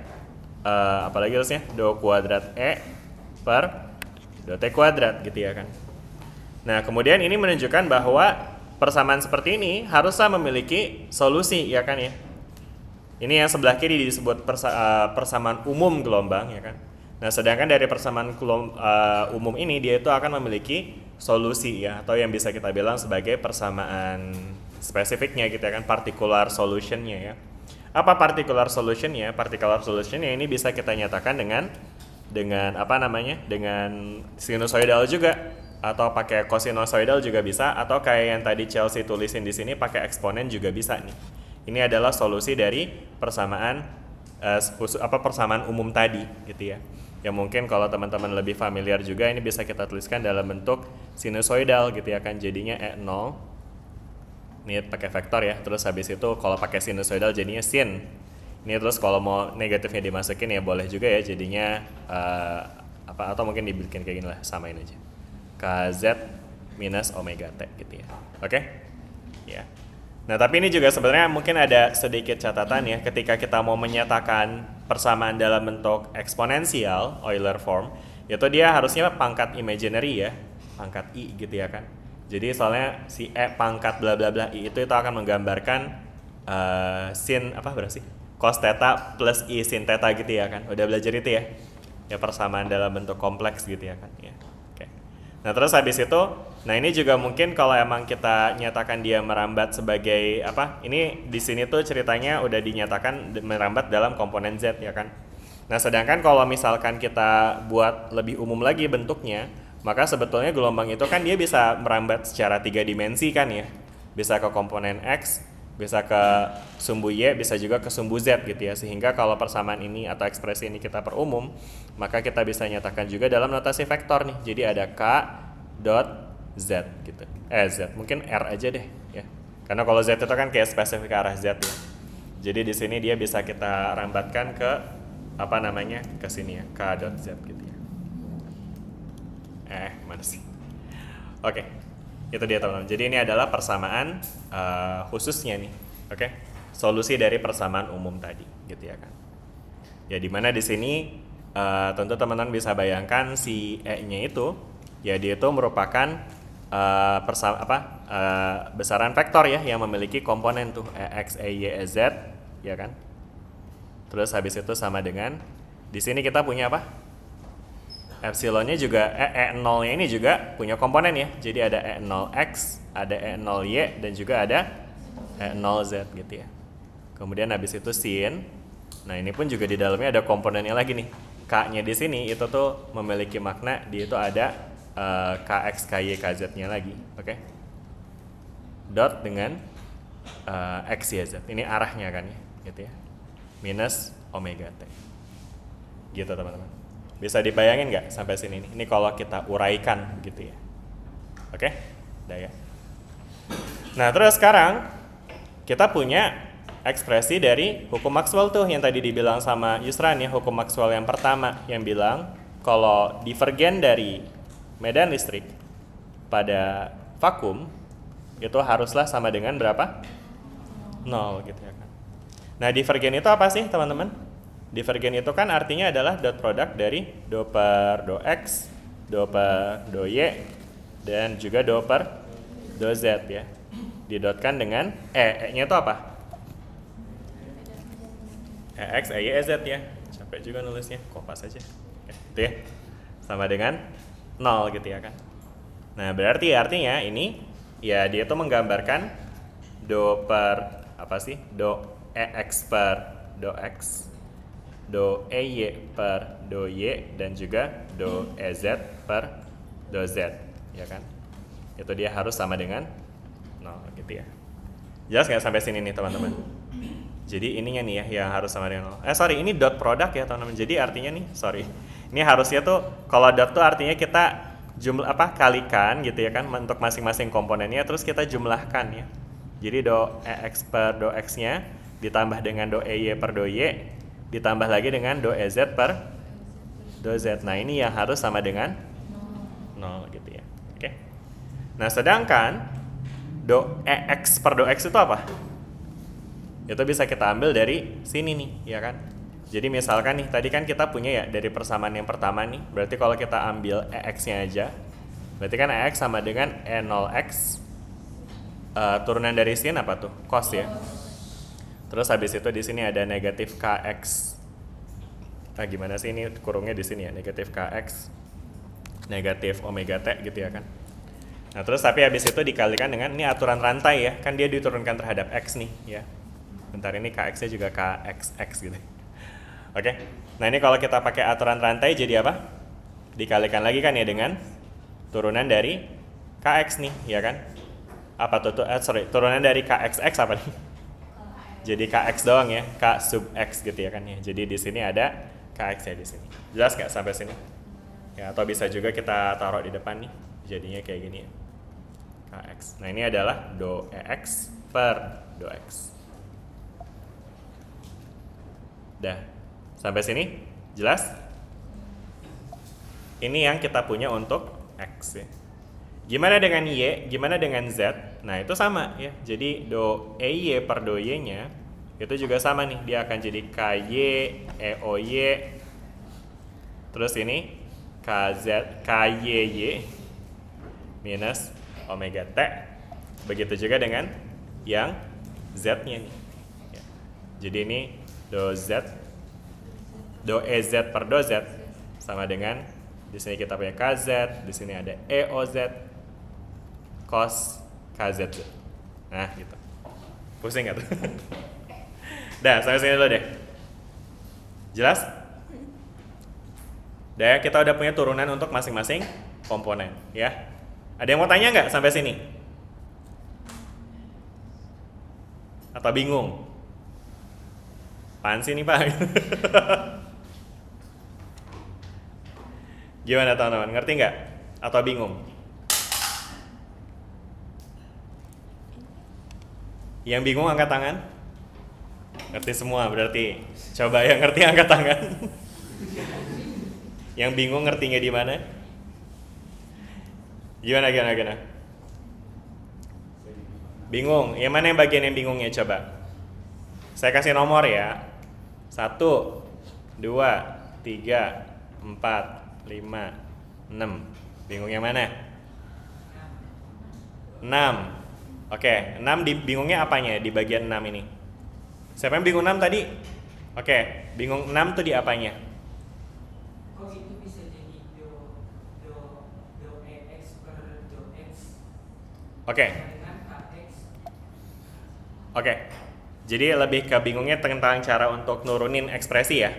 apalagi terusnya do kuadrat E per do T kuadrat gitu ya kan. Nah kemudian ini menunjukkan bahwa persamaan seperti ini harusnya memiliki solusi ya kan ya. Ini yang sebelah kiri disebut persamaan umum gelombang ya kan. Nah, sedangkan dari persamaan umum ini dia itu akan memiliki solusi ya, atau yang bisa kita bilang sebagai persamaan spesifiknya gitu ya kan, particular solutionnya ya. Apa particular solutionnya? Particular solutionnya ini bisa kita nyatakan dengan dengan sinusoidal juga, atau pakai cosinusoidal juga bisa, atau kayak yang tadi Chelsea tulisin di sini pakai eksponen juga bisa nih. Ini adalah solusi dari persamaan persamaan umum tadi gitu ya. Ya mungkin kalau teman-teman lebih familiar juga ini bisa kita tuliskan dalam bentuk sinusoidal gitu ya kan, jadinya E0 ini pakai vektor ya, terus habis itu kalau pakai sinusoidal jadinya sin ini, terus kalau mau negatifnya dimasukin ya boleh juga ya, jadinya atau mungkin dibikin kayak gini lah, samain aja KZ minus omega T gitu ya. Oke? Ya. Nah, tapi ini juga sebenarnya mungkin ada sedikit catatan ya, ketika kita mau menyatakan persamaan dalam bentuk eksponensial, Euler form, itu dia harusnya pangkat imaginary ya, pangkat I gitu ya kan. Jadi soalnya si E pangkat bla bla bla I itu akan menggambarkan sin berapa sih? Cos theta plus I sin theta gitu ya kan. Udah belajar itu ya? Ya persamaan dalam bentuk kompleks gitu ya kan. Ya. Nah terus habis itu, nah ini juga mungkin kalau emang kita nyatakan dia merambat sebagai ini di sini tuh ceritanya udah dinyatakan merambat dalam komponen Z ya kan. Nah sedangkan kalau misalkan kita buat lebih umum lagi bentuknya, maka sebetulnya gelombang itu kan dia bisa merambat secara 3 dimensi kan ya. Bisa ke komponen X, bisa ke sumbu Y, bisa juga ke sumbu Z gitu ya. Sehingga kalau persamaan ini atau ekspresi ini kita perumum, maka kita bisa nyatakan juga dalam notasi vektor nih. Jadi ada K dot Z gitu. Z, mungkin R aja deh ya. Karena kalau Z itu kan kayak spesifik arah Z ya. Jadi di sini dia bisa kita rambatkan ke ke sini ya, K dot Z gitu ya. Mana sih? Oke. Itu dia teman-teman. Jadi ini adalah persamaan khususnya nih, oke? Solusi dari persamaan umum tadi, gitu ya kan? Ya dimana di sini tentu teman-teman bisa bayangkan si E-nya itu, ya dia itu merupakan besaran vektor ya yang memiliki komponen tuh X, Y, Z, ya kan? Terus habis itu sama dengan di sini kita punya apa? Epsilonnya juga E0-nya ini juga punya komponen ya. Jadi ada E0X, ada E0Y, dan juga ada E0Z gitu ya. Kemudian habis itu sin. Nah ini pun juga di dalamnya ada komponennya lagi nih. K-nya di sini itu tuh memiliki makna di itu ada KX, KY, KZ-nya lagi, oke? Dot dengan X, Y, Z. Ini arahnya kan ya, gitu ya. Minus omega T. Gitu teman-teman. Bisa dibayangin nggak sampai sini nih? Ini kalau kita uraikan gitu ya. Oke? Udah ya. Nah, terus sekarang kita punya ekspresi dari hukum Maxwell tuh yang tadi dibilang sama Yusran ya, hukum Maxwell yang pertama yang bilang kalau divergen dari medan listrik pada vakum itu haruslah sama dengan berapa? 0 gitu ya kan. Nah, divergen itu apa sih teman-teman? Divergen itu kan artinya adalah dot product dari do per do X, do per do Y, dan juga do per do Z ya. Didotkan dengan E-nya itu apa? EX, EY, EZ ya. Capek juga nulisnya, kopas aja. Gitu ya. Sama dengan 0 gitu ya kan. Nah, berarti artinya ini ya dia tuh menggambarkan do per apa sih? Do EX per do X, do EY per do Y, dan juga do EZ per do Z, ya kan? Itu dia harus sama dengan 0 gitu ya. Jelas nggak sampai sini nih teman-teman? Jadi ininya nih ya yang harus sama dengan 0. Ini dot product ya teman-teman. Jadi artinya nih, ini harusnya tuh kalau dot tuh artinya kita kalikan gitu ya kan untuk masing-masing komponennya, terus kita jumlahkan ya. Jadi do EX per do X-nya ditambah dengan do EY per do Y ditambah lagi dengan do EZ per do Z. Nah, ini yang harus sama dengan 0 gitu ya. Oke. Nah, sedangkan do EX per do X itu apa? Itu bisa kita ambil dari sini nih, ya kan? Jadi misalkan nih, tadi kan kita punya ya dari persamaan yang pertama nih, berarti kalau kita ambil EX-nya aja, berarti kan EX sama dengan E0X, turunan dari sin apa tuh? Cos ya. Terus habis itu di sini ada negatif KX. Nah, gimana sih ini kurungnya di sini ya, negatif KX, negatif omega T gitu ya kan? Nah, terus tapi habis itu dikalikan dengan ini aturan rantai ya, kan dia diturunkan terhadap X nih ya. Bentar, ini KX-nya juga KXX gitu. Oke. Nah, ini kalau kita pakai aturan rantai jadi apa? Dikalikan lagi kan ya dengan turunan dari KX nih, ya kan? Apa tuh? Turunan dari KXX apa nih? Jadi KX doang ya, K sub X gitu ya kan ya. Jadi di sini ada KX-nya di sini. Jelas nggak sampai sini? Ya, atau bisa juga kita taruh di depan nih. Jadinya kayak gini ya. KX. Nah, ini adalah do EX per do X. Dah, sampai sini jelas? Ini yang kita punya untuk X ya. Gimana dengan Y? Gimana dengan Z? Nah, itu sama ya. Jadi do EY per do Y-nya itu juga sama nih. Dia akan jadi KY, EOY, terus ini KYY minus omega T. Begitu juga dengan yang Z-nya nih. Ya. Jadi ini do Z, do EZ per do Z sama dengan di sini kita punya KZ, di sini ada EOZ cos KZ. Nah, gitu. Pusing nggak tuh? Dah, sampai sini dulu deh. Jelas? Dah, kita udah punya turunan untuk masing-masing komponen, ya. Ada yang mau tanya nggak sampai sini? Atau bingung? Apaan sih nih Pak? Gimana teman-teman? Ngerti nggak? Atau bingung? Yang bingung angkat tangan? Ngerti semua berarti. Coba yang ngerti angkat tangan. Yang bingung ngertinya di mana? Gimana? Bingung? Yang mana yang bagian yang bingungnya coba? Saya kasih nomor ya. 1, 2, 3, 4, 5, 6. Bingung yang mana? 6. Oke, 6 bingungnya apanya di bagian 6 ini? Siapa yang bingung 6 tadi? Oke, bingung 6 tuh di apanya? Kok itu bisa jadi do EX per do X? Oke. Dengan KX. Oke. Jadi lebih ke bingungnya tentang cara untuk nurunin ekspresi ya.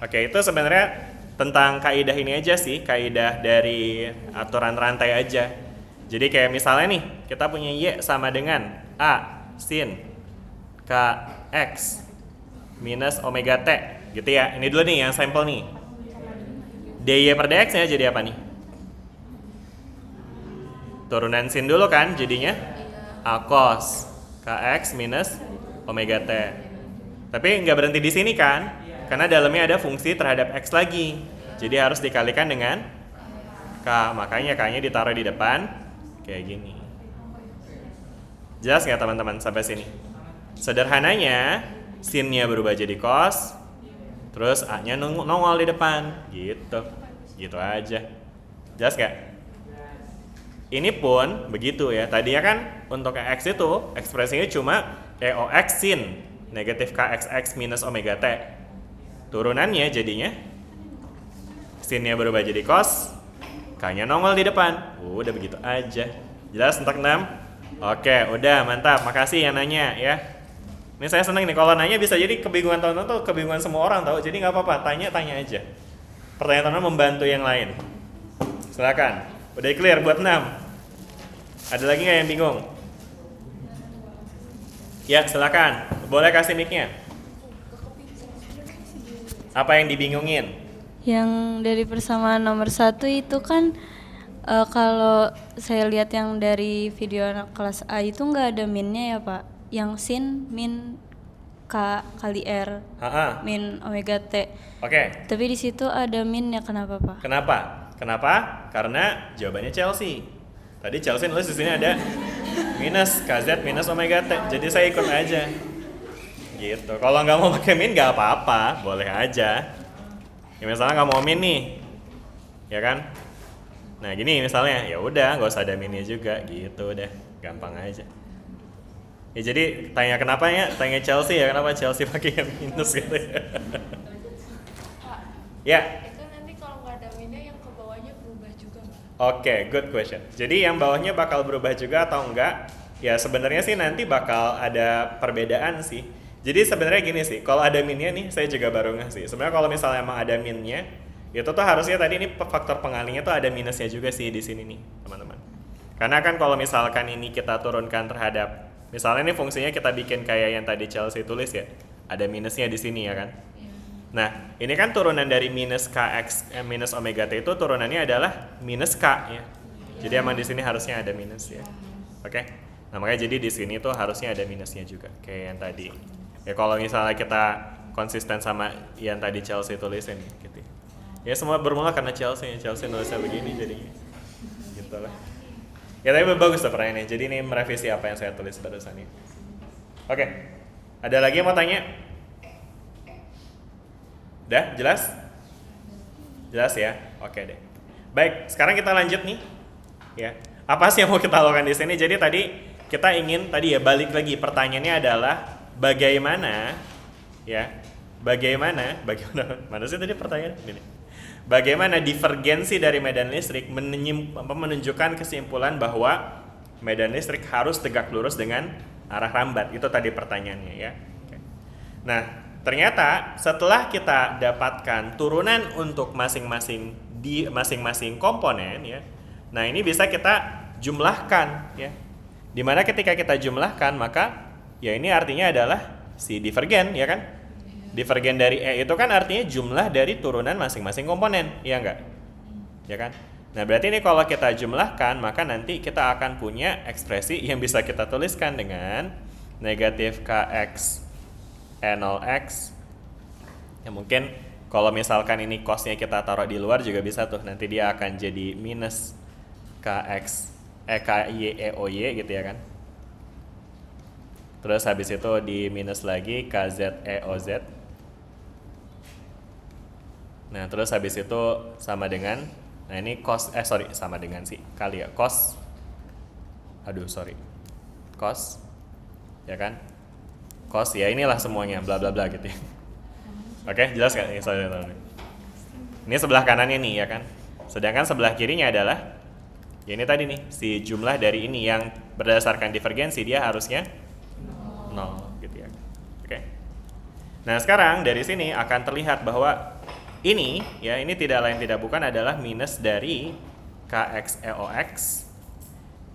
Oke, itu sebenarnya tentang kaidah ini aja sih, kaidah dari aturan rantai aja. Jadi kayak misalnya nih, kita punya Y sama dengan A sin KX minus omega T gitu ya. Ini dulu nih yang sampel nih. DY per DX nya jadi apa nih? Turunan sin dulu kan jadinya A cos KX minus omega T. Tapi nggak berhenti di sini kan? Karena dalamnya ada fungsi terhadap X lagi. Jadi harus dikalikan dengan K. Makanya K-nya ditaruh di depan kayak gini. Jelas nggak teman-teman sampai sini? Sederhananya sin-nya berubah jadi cos, terus A-nya nongol di depan, gitu aja. Jelas nggak? Ini pun begitu ya. Tadinya kan untuk X itu ekspresinya cuma EOX sin negatif KXX minus omega T. Turunannya jadinya sin-nya berubah jadi cos, K-nya nongol di depan. Udah begitu aja. Jelas untuk 6? Oke, udah mantap. Makasih yang nanya ya. Ini saya seneng nih, kalau nanya bisa jadi kebingungan teman-teman tuh kebingungan semua orang tahu. Jadi nggak apa-apa, tanya aja. Pertanyaan teman membantu yang lain. Silakan. Udah clear buat 6. Ada lagi nggak yang bingung? Ya, silakan. Boleh kasih mic-nya. Apa yang dibingungin? Yang dari persamaan nomor 1 itu kan kalau saya lihat yang dari video anak kelas A itu nggak ada minnya ya Pak. Yang sin min K kali R min omega T. Oke. Tapi di situ ada minnya, kenapa Pak? Kenapa? Karena jawabannya Chelsea. Tadi Chelsea nulis di sini ada minus KZ minus omega T. Jadi saya ikut aja. Gitu. Kalau nggak mau pakai min nggak apa-apa, boleh aja. Ya misalnya nggak mau min nih, ya kan? Nah gini misalnya, ya udah nggak usah ada minnya juga, gitu deh, gampang aja. Ya jadi tanya kenapa ya, tanya Chelsea ya kenapa Chelsea pakai yang minus gitu ya. Ya. Itu nanti kalau nggak ada minnya yang ke bawahnya berubah juga nggak? Oke, good question. Jadi yang bawahnya bakal berubah juga atau enggak? Ya sebenarnya sih nanti bakal ada perbedaan sih. Jadi sebenarnya gini sih, kalau ada minnya nih, saya juga baru ngeh sih. Sebenarnya kalau misalnya emang ada minnya, itu tuh harusnya tadi ini faktor pengalinya tuh ada minusnya juga sih di sini nih, teman-teman. Karena kan kalau misalkan ini kita turunkan terhadap, misalnya ini fungsinya kita bikin kayak yang tadi Chelsea tulis ya, ada minusnya di sini ya kan. Nah, ini kan turunan dari minus KX minus omega T itu turunannya adalah minus K ya. Jadi emang di sini harusnya ada minus ya. Oke. Nah, makanya jadi di sini tuh harusnya ada minusnya juga kayak yang tadi. Ya kalau misalnya kita konsisten sama yang tadi Chelsea tulisin gitu. Ya semua bermula karena Chelsea nulisnya begini jadinya. Gitu lah. Ya tapi bagus tuh pertanyaannya. Jadi ini merevisi apa yang saya tulis barusan ini. Oke. Ada lagi yang mau tanya? Udah, jelas? Jelas ya? Oke deh. Baik, sekarang kita lanjut nih. Ya. Apa sih yang mau kita lakukan di sini? Jadi tadi kita ingin tadi ya balik lagi pertanyaannya adalah bagaimana mana sih tadi pertanyaan ini? Bagaimana divergensi dari medan listrik menunjukkan kesimpulan bahwa medan listrik harus tegak lurus dengan arah rambat? Itu tadi pertanyaannya ya. Oke. Nah, ternyata setelah kita dapatkan turunan untuk masing-masing komponen ya. Nah, ini bisa kita jumlahkan ya. Dimana ketika kita jumlahkan maka ya ini artinya adalah si divergen ya kan. Divergen dari E itu kan artinya jumlah dari turunan masing-masing komponen, ya enggak? Ya kan? Nah, berarti ini kalau kita jumlahkan maka nanti kita akan punya ekspresi yang bisa kita tuliskan dengan negatif KX E0X. Ya mungkin kalau misalkan ini cosnya kita taruh di luar juga bisa tuh, nanti dia akan jadi minus KX KY EOY gitu ya kan. Terus habis itu di minus lagi KZ EOZ. Nah, terus habis itu sama dengan, nah ini cos, sama dengan sih kali ya, cos, cos, ya kan, cos ya inilah semuanya, bla bla bla gitu ya. Oke, jelas kan? Ini sebelah kanannya nih ya kan, sedangkan sebelah kirinya adalah, ya ini tadi nih, si jumlah dari ini yang berdasarkan divergensi dia harusnya 0 gitu ya. Oke. Nah, sekarang dari sini akan terlihat bahwa Ini ya, ini tidak lain tidak bukan adalah minus dari Kx EOX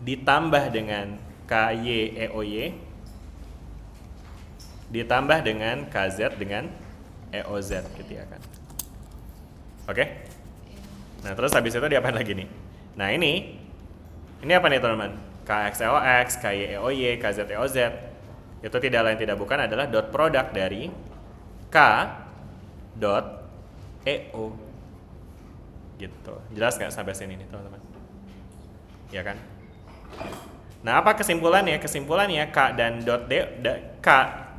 ditambah dengan Ky EOY ditambah dengan Kz dengan EOZ gitu ya kan. Oke? Nah, terus habis itu diapain lagi nih? Nah, ini apa nih teman-teman? Kx EOX, Ky EOY, Kz EOZ itu tidak lain tidak bukan adalah dot product dari K dot EO gitu. Jelas nggak sampai sini nih teman-teman? Ya kan? Nah, apa kesimpulannya? Kesimpulannya K dan K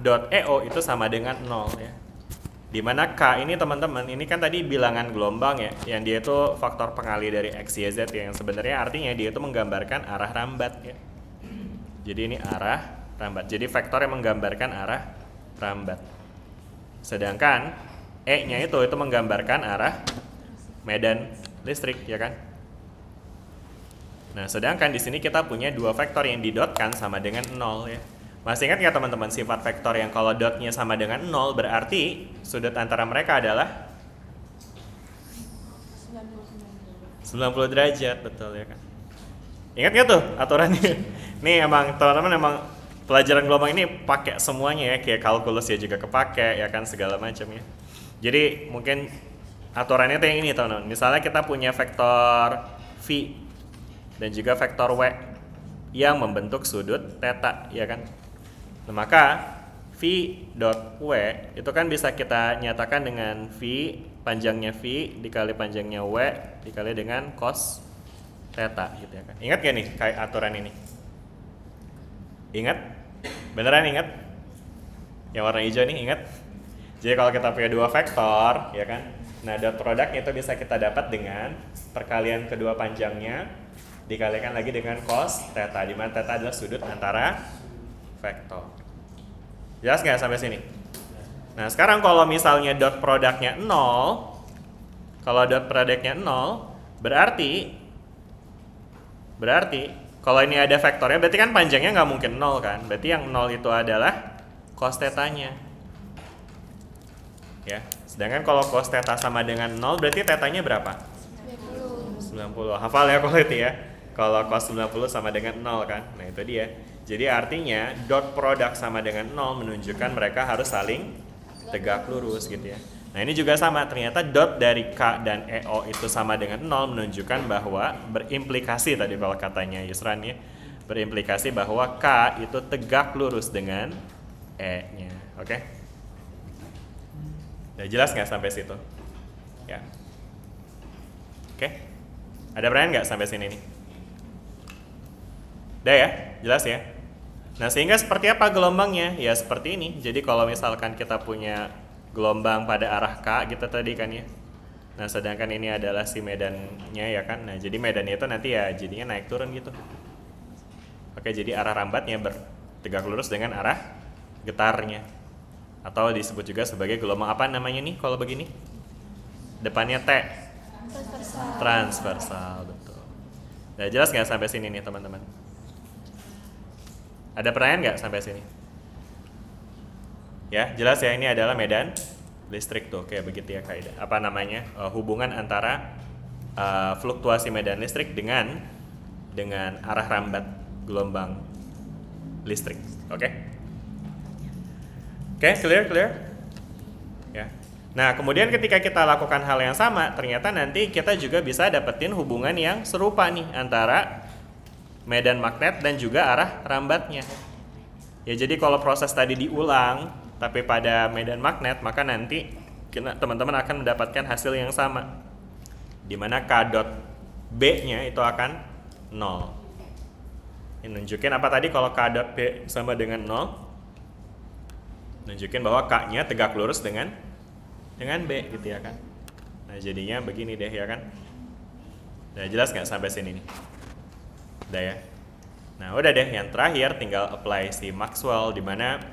dot EO itu sama dengan 0 ya. Dimana K ini teman-teman, ini kan tadi bilangan gelombang ya, yang dia itu faktor pengali dari X, Y, Z yang sebenarnya artinya dia itu menggambarkan arah rambat ya. Jadi ini arah rambat. Jadi vektor yang menggambarkan arah rambat. Sedangkan E-nya itu menggambarkan arah medan listrik ya kan. Nah, sedangkan di sini kita punya dua vektor yang didotkan sama dengan 0 ya. Masih ingat nggak teman-teman sifat vektor yang kalau dotnya sama dengan 0 berarti sudut antara mereka adalah 90 derajat, betul ya kan. Ingat nggak tuh aturannya? Nih emang teman-teman emang pelajaran gelombang ini pakai semuanya ya, kayak kalkulus ya juga kepake ya kan, segala macam ya. Jadi mungkin aturannya tuh yang ini teman-teman. Misalnya kita punya vektor V dan juga vektor W yang membentuk sudut theta ya kan. Nah, maka V dot W itu kan bisa kita nyatakan dengan V, panjangnya V dikali panjangnya W dikali dengan cos theta gitu ya kan. Ingat gak nih kayak aturan ini? Ingat? Beneran ingat? Yang warna hijau nih ingat? Jadi kalau kita punya dua vektor, ya kan? Nah, dot produknya itu bisa kita dapat dengan perkalian kedua panjangnya dikalikan lagi dengan cos theta, di mana theta adalah sudut antara vektor. Jelas nggak sampai sini? Nah, sekarang kalau misalnya dot produknya 0, kalau dot produknya 0, berarti kalau ini ada vektornya, berarti kan panjangnya nggak mungkin 0 kan? Berarti yang 0 itu adalah cos theta-nya. Ya, sedangkan kalau cos theta sama dengan 0 berarti theta-nya berapa? 90. Hafal ya kalau itu ya. Kalau cos 90 sama dengan 0 kan. Nah, itu dia. Jadi artinya dot product sama dengan 0 menunjukkan mereka harus saling tegak lurus gitu ya. Nah, ini juga sama, ternyata dot dari K dan EO itu sama dengan 0 menunjukkan bahwa berimplikasi tadi kalau katanya Yusran ya. Berimplikasi bahwa K itu tegak lurus dengan E-nya. Oke? Udah jelas nggak sampai situ? Ya. Oke? Ada pertanyaan nggak sampai sini nih? Udah ya? Jelas ya? Nah, sehingga seperti apa gelombangnya? Ya seperti ini. Jadi kalau misalkan kita punya gelombang pada arah K gitu tadi kan ya. Nah, sedangkan ini adalah si medannya ya kan. Nah, jadi medannya itu nanti ya jadinya naik turun gitu. Oke, jadi arah rambatnya bertegak lurus dengan arah getarnya. Atau disebut juga sebagai gelombang apa namanya nih kalau begini? Depannya T. Transversal, betul. Nah, jelas nggak sampai sini nih teman-teman? Ada pertanyaan nggak sampai sini? Ya, jelas ya, ini adalah medan listrik tuh, kayak begitu ya kaidah. Apa namanya? Hubungan antara fluktuasi medan listrik dengan arah rambat gelombang listrik. Oke? Oke, clear? Ya. Nah, kemudian ketika kita lakukan hal yang sama, ternyata nanti kita juga bisa dapetin hubungan yang serupa nih antara medan magnet dan juga arah rambatnya. Ya, jadi kalau proses tadi diulang tapi pada medan magnet, maka nanti teman-teman akan mendapatkan hasil yang sama. Di mana K dot B-nya itu akan 0. Ini nunjukin apa tadi kalau K dot B sama dengan 0? Nunjukin bahwa K-nya tegak lurus dengan B gitu ya kan. Nah, jadinya begini deh ya kan. Udah jelas nggak sampai sini nih? Udah ya. Nah, udah deh, yang terakhir tinggal apply si Maxwell, di mana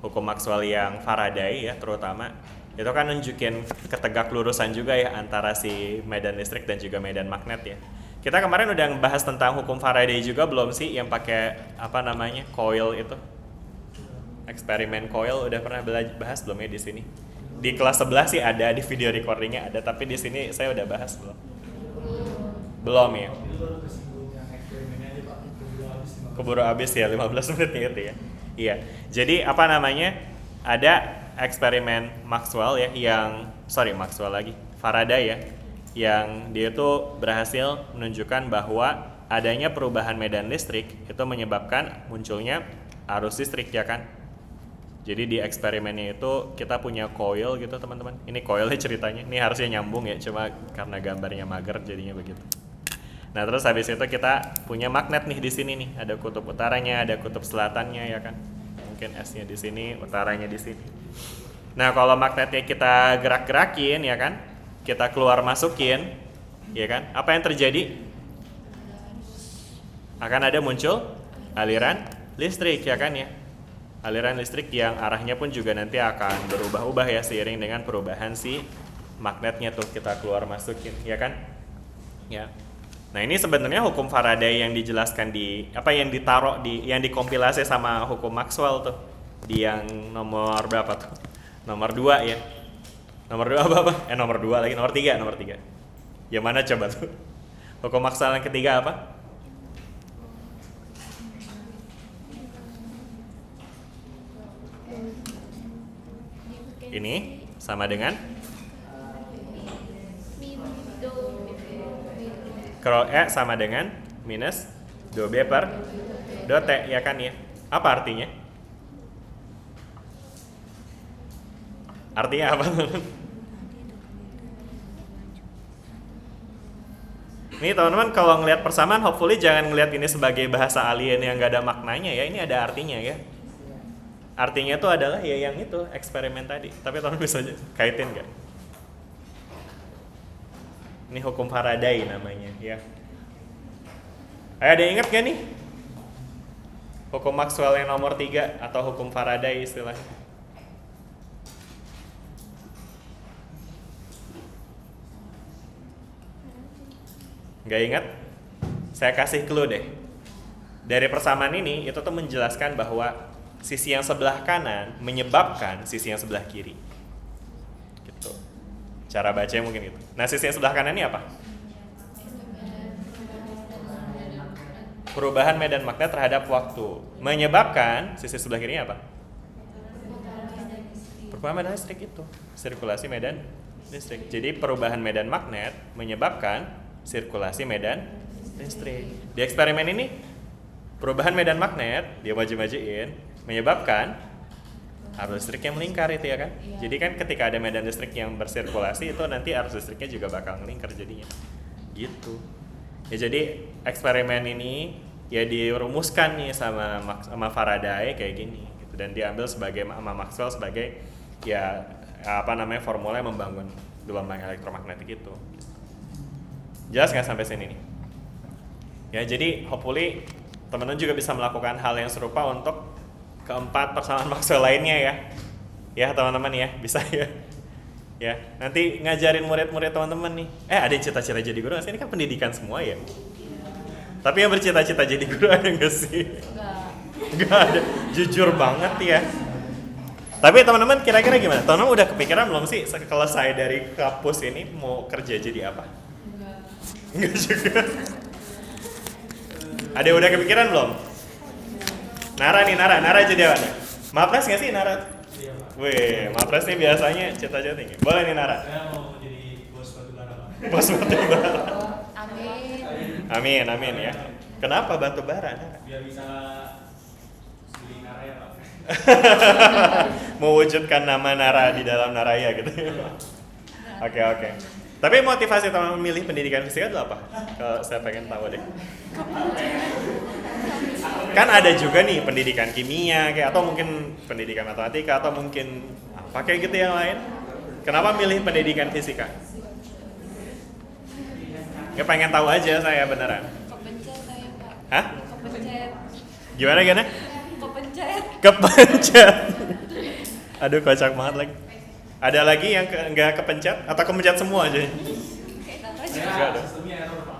hukum Maxwell yang Faraday ya terutama itu kan nunjukin ketegak lurusan juga ya antara si medan listrik dan juga medan magnet ya. Kita kemarin udah ngebahas tentang hukum Faraday juga belum sih yang pakai apa namanya? Coil itu. Eksperimen coil udah pernah bahas belum ya di sini? di kelas sebelah sih ada, di video recordingnya ada, tapi di sini saya udah bahas belum? Belum ya? Keburu habis ya, 15 menit gitu ya. Iya. Jadi apa namanya? Ada eksperimen Maxwell ya, Faraday ya, yang dia tuh berhasil menunjukkan bahwa adanya perubahan medan listrik itu menyebabkan munculnya arus listrik ya kan. Jadi di eksperimennya itu kita punya coil gitu teman-teman. Ini coilnya ceritanya, ini harusnya nyambung ya, cuma karena gambarnya mager jadinya begitu. Nah terus habis itu kita punya magnet nih di sini nih, ada kutub utaranya, ada kutub selatannya ya kan. Mungkin S-nya di sini, utaranya di sini. Nah kalau magnetnya kita gerak-gerakin ya kan, kita keluar masukin, ya kan, apa yang terjadi? Akan ada muncul aliran listrik ya kan ya. Aliran listrik yang arahnya pun juga nanti akan berubah-ubah ya seiring dengan perubahan si magnetnya tuh kita keluar masukin ya kan. Ya. Nah ini sebenarnya hukum Faraday yang dijelaskan di yang ditaruh di yang dikompilasi sama hukum Maxwell tuh di yang nomor berapa tuh? Nomor 2 ya. Nomor 2 apa? Nomor 2 lagi, nomor 3. Yang mana coba tuh? Hukum Maxwell yang ketiga apa? Ini sama dengan Curl E sama dengan minus 2B per dot T ya kan ya. Apa artinya? Artinya apa? Nih teman-teman kalau ngelihat persamaan hopefully jangan ngelihat ini sebagai bahasa alien yang gak ada maknanya ya. Ini ada artinya ya. Artinya itu adalah ya yang itu eksperimen tadi. Tapi teman-teman bisa kaitin gak? Ini hukum Faraday namanya ya. Ada yang ingat gak nih? Hukum Maxwell yang nomor 3 atau hukum Faraday istilahnya. Gak ingat? Saya kasih clue deh. Dari persamaan ini itu tuh menjelaskan bahwa sisi yang sebelah kanan menyebabkan sisi yang sebelah kiri. Gitu. Cara bacanya mungkin gitu. Nah, sisi yang sebelah kanan ini apa? Perubahan medan magnet terhadap waktu. Menyebabkan sisi sebelah kiri apa? Perubahan medan listrik itu. Sirkulasi medan listrik. Jadi perubahan medan magnet menyebabkan sirkulasi medan listrik. Di eksperimen ini perubahan medan magnet dia maju-majuin menyebabkan arus listrik yang melingkar itu ya kan. Jadi kan ketika ada medan listrik yang bersirkulasi itu nanti arus listriknya juga bakal melingkar jadinya. Gitu. Ya jadi eksperimen ini ya dirumuskan nih sama Faraday kayak gini gitu dan diambil sebagai sama Maxwell sebagai ya formula yang membangun gelombang elektromagnetik itu. Jelas nggak sampai sini nih? Ya jadi hopefully teman-teman juga bisa melakukan hal yang serupa untuk keempat persamaan Maxwell lainnya ya. Ya teman-teman ya, bisa ya. Ya, nanti ngajarin murid-murid teman-teman nih. Ada yang cita-cita jadi guru nggak sih? Ini kan pendidikan semua ya. Tapi yang bercita-cita jadi guru ada nggak sih? Nggak ada. Jujur banget ya. Tapi teman-teman kira-kira gimana? Teman-teman udah kepikiran belum sih selesai dari kampus ini mau kerja jadi apa? Enggak juga. Ada yang udah kepikiran belum? Nara jadi apa? Mapres nggak sih Nara? Wih, Mapres nih biasanya cita-cita tinggi. Boleh nih Nara? Saya mau jadi bos batubara, Pak. Bos batubara. Amin. Amin ya. Kenapa batubara? Nara? Biar bisa beli karya, Pak. Mewujudkan nama Nara di dalam Naraya gitu. Oke. Tapi motivasi teman memilih pendidikan fisika itu apa? Kalau saya pengen tahu deh. Kan ada juga nih pendidikan kimia kayak atau mungkin pendidikan matematika atau mungkin apa kayak gitu yang lain. Kenapa milih pendidikan fisika? Ya pengen tahu aja saya beneran. Kepencet saya, Pak. Hah? Kepencet. Gimana? Kepencet. Aduh kocak banget lagi. Ada lagi yang nggak kepencet atau kepencet semua aja? Enggak dong. Sistemnya error, Pak.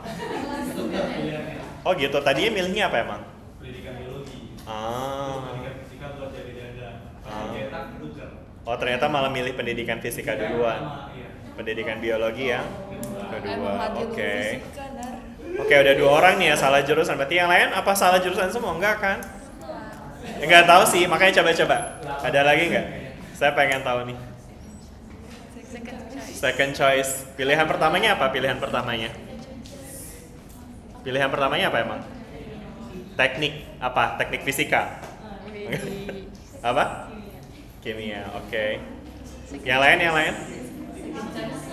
Oh gitu. Tadinya milihnya apa emang? Pendidikan biologi. Ah. Pendidikan fisika buat jadi dagang. Ah. Cetak nuker. Oh ternyata malah milih pendidikan fisika duluan. Pendidikan biologi yang kedua. Oke. Oke, udah 2 orang nih ya salah jurusan. Berarti yang lain apa salah jurusan semua? Enggak kan? Enggak tahu sih, makanya coba-coba. Ada lagi nggak? Saya pengen tahu nih. Second choice. Pilihan pertamanya apa? Pilihan pertamanya apa emang? Teknik apa? Teknik fisika. Apa? Kimia. Oke. Yang lain?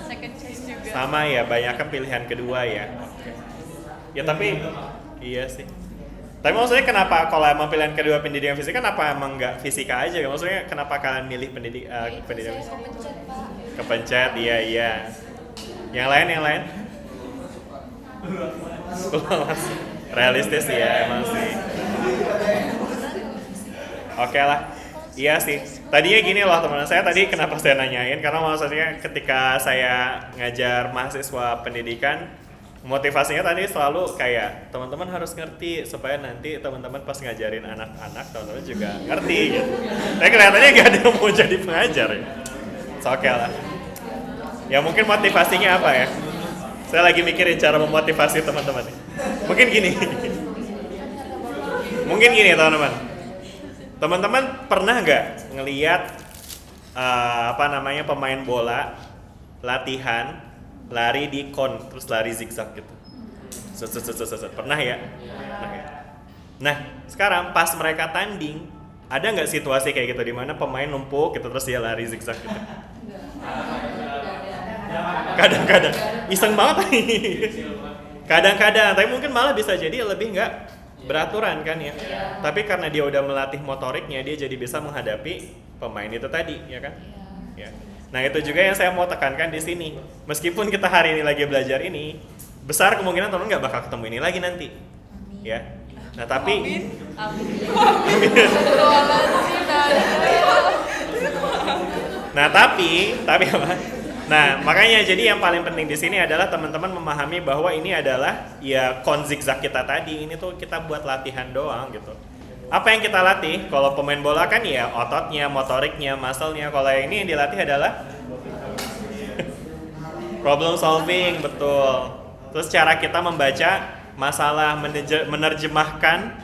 Second choice juga. Sama ya, banyak kan pilihan kedua ya. Oke. Ya tapi iya sih. Tapi maksudnya kenapa kalau emang pilihan kedua pendidikan fisika, kenapa emang nggak fisika aja? Maksudnya kenapa kalian milih pendidikan fisika? Kepencet, iya. Yang lain? Realistis ya emang sih. Oke lah. Iya sih. Tadinya gini loh teman-teman, saya tadi kenapa saya nanyain, karena maksudnya ketika saya ngajar mahasiswa pendidikan, motivasinya tadi selalu kayak teman-teman harus ngerti supaya nanti teman-teman pas ngajarin anak-anak, teman-teman juga ngerti gitu. Tapi kelihatannya gak ada yang mau jadi pengajar ya. Oke lah. Ya mungkin motivasinya apa ya? Saya lagi mikirin cara memotivasi teman-teman. Mungkin gini teman-teman. Teman-teman pernah nggak ngelihat pemain bola latihan lari di kon terus lari zigzag gitu? Pernah ya? Nah sekarang pas mereka tanding, ada nggak situasi kayak gitu di mana pemain numpuk gitu terus dia lari zigzag gitu? Kadang-kadang iseng banget nih. Kadang-kadang, tapi mungkin malah bisa jadi lebih nggak beraturan kan ya. Tapi karena dia udah melatih motoriknya, dia jadi bisa menghadapi pemain itu tadi, ya kan? Ya. Nah itu juga yang saya mau tekankan di sini. Meskipun kita hari ini lagi belajar ini, besar kemungkinan teman nggak bakal ketemu ini lagi nanti, ya. Nah tapi, nah tapi apa? Nah, makanya jadi yang paling penting di sini adalah teman-teman memahami bahwa ini adalah ya kon zigzag kita tadi, ini tuh kita buat latihan doang gitu. Apa yang kita latih? Kalau pemain bola kan ya ototnya, motoriknya, muscle-nya. Kalau yang ini yang dilatih adalah problem solving, betul. Terus cara kita membaca masalah, menerjemahkan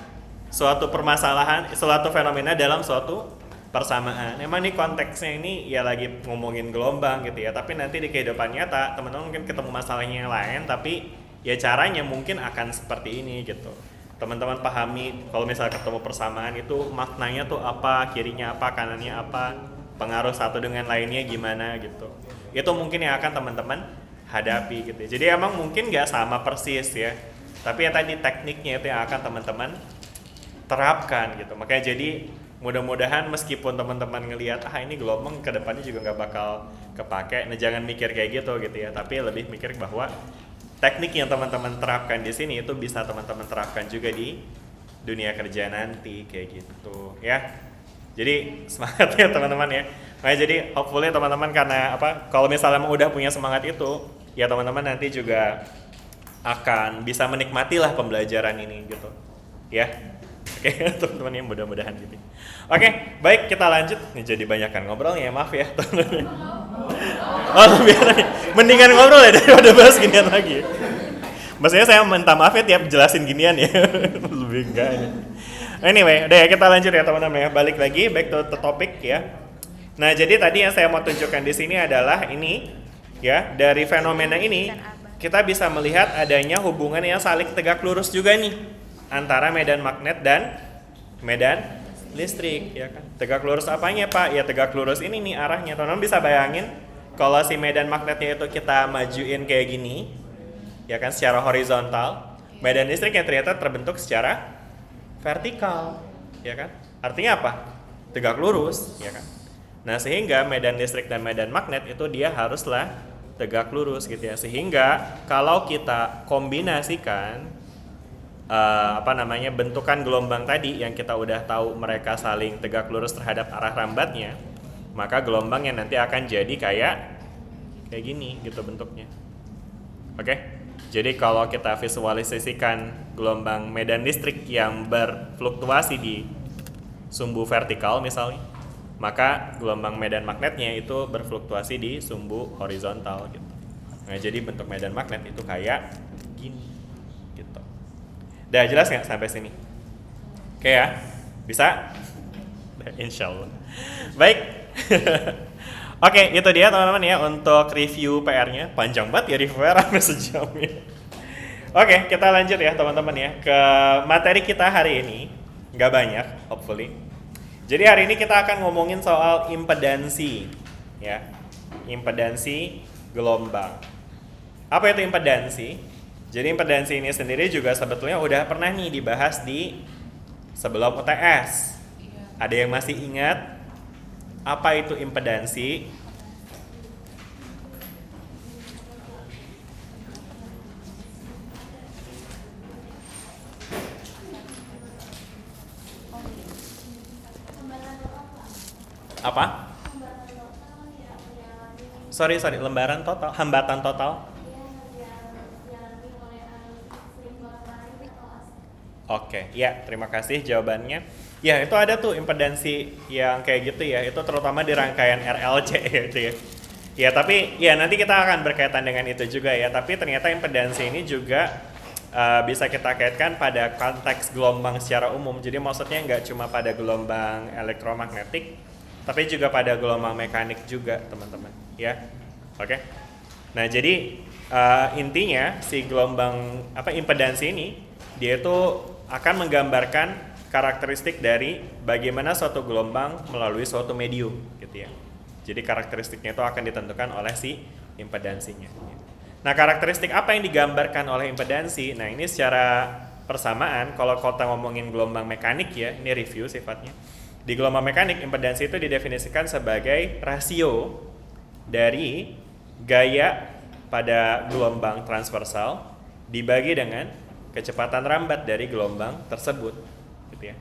suatu permasalahan, suatu fenomena dalam suatu persamaan. Emang nih konteksnya ini ya lagi ngomongin gelombang gitu ya, tapi nanti di kehidupan nyata teman-teman mungkin ketemu masalahnya yang lain, tapi ya caranya mungkin akan seperti ini gitu. Teman-teman pahami kalau misalnya ketemu persamaan itu maknanya tuh apa, kirinya apa, kanannya apa, pengaruh satu dengan lainnya gimana gitu. Itu mungkin yang akan teman-teman hadapi gitu. Jadi emang mungkin nggak sama persis ya, tapi ya tadi tekniknya itu yang akan teman-teman terapkan gitu. Makanya jadi mudah-mudahan meskipun teman-teman ngelihat ini gelombang ke depannya juga nggak bakal kepake, nah jangan mikir kayak gitu ya, tapi lebih mikir bahwa teknik yang teman-teman terapkan di sini itu bisa teman-teman terapkan juga di dunia kerja nanti kayak gitu ya. Jadi semangat ya teman-teman ya. Nah jadi hopefully teman-teman karena kalau misalnya udah punya semangat itu ya teman-teman nanti juga akan bisa menikmati lah pembelajaran ini gitu ya. Oke, teman-teman ya mudah-mudahan gitu. Oke, baik kita lanjut. Nih jadi banyakan ngobrolnya, maaf ya teman-teman. Oh, biar mendingan ngobrol ya daripada bahas ginian lagi. Maksudnya saya minta maaf ya tiap jelasin ginian ya. Lebih enggak ini. Anyway, udah ya kita lanjut ya teman-teman ya. Balik lagi back to the topic ya. Nah, jadi tadi yang saya mau tunjukkan di sini adalah ini ya, dari fenomena ini kita bisa melihat adanya hubungan yang saling tegak lurus juga nih antara medan magnet dan medan listrik ya kan. Tegak lurus apanya Pak? Ya tegak lurus ini nih arahnya. Teman-teman bisa bayangin kalau si medan magnetnya itu kita majuin kayak gini ya kan secara horizontal, medan listrik yang ternyata terbentuk secara vertikal ya kan. Artinya apa? Tegak lurus ya kan. Nah, sehingga medan listrik dan medan magnet itu dia haruslah tegak lurus gitu ya. Sehingga kalau kita kombinasikan bentukan gelombang tadi yang kita udah tahu mereka saling tegak lurus terhadap arah rambatnya, maka gelombang yang nanti akan jadi kayak gini gitu bentuknya. Oke? Jadi kalau kita visualisasikan gelombang medan listrik yang berfluktuasi di sumbu vertikal misalnya, maka gelombang medan magnetnya itu berfluktuasi di sumbu horizontal gitu. Nah, jadi bentuk medan magnet itu kayak gini gitu. Udah jelas nggak sampai sini? Oke ya? Bisa? Insya Allah. Baik. Oke, itu dia teman-teman ya untuk review PR-nya. Panjang banget ya review PR sampai sejam ya. Oke, kita lanjut ya teman-teman ya ke materi kita hari ini. Nggak banyak, hopefully. Jadi hari ini kita akan ngomongin soal impedansi ya. Impedansi gelombang. Apa itu impedansi? Jadi impedansi ini sendiri juga sebetulnya udah pernah nih dibahas di sebelum UTS. Ada yang masih ingat apa itu impedansi? Apa? Sorry, lembaran total, hambatan total. Oke, ya terima kasih jawabannya. Ya itu ada tuh impedansi yang kayak gitu ya, itu terutama di rangkaian RLC gitu ya. Ya tapi ya nanti kita akan berkaitan dengan itu juga ya, tapi ternyata impedansi ini juga bisa kita kaitkan pada konteks gelombang secara umum. Jadi maksudnya nggak cuma pada gelombang elektromagnetik, tapi juga pada gelombang mekanik juga teman-teman ya. Oke. Nah jadi intinya si gelombang impedansi ini dia itu akan menggambarkan karakteristik dari bagaimana suatu gelombang melalui suatu medium gitu ya. Jadi karakteristiknya itu akan ditentukan oleh si impedansinya. Nah, karakteristik apa yang digambarkan oleh impedansi? Nah, ini secara persamaan kalau kita ngomongin gelombang mekanik ya, ini review sifatnya. Di gelombang mekanik impedansi itu didefinisikan sebagai rasio dari gaya pada gelombang transversal dibagi dengan kecepatan rambat dari gelombang tersebut gitu ya.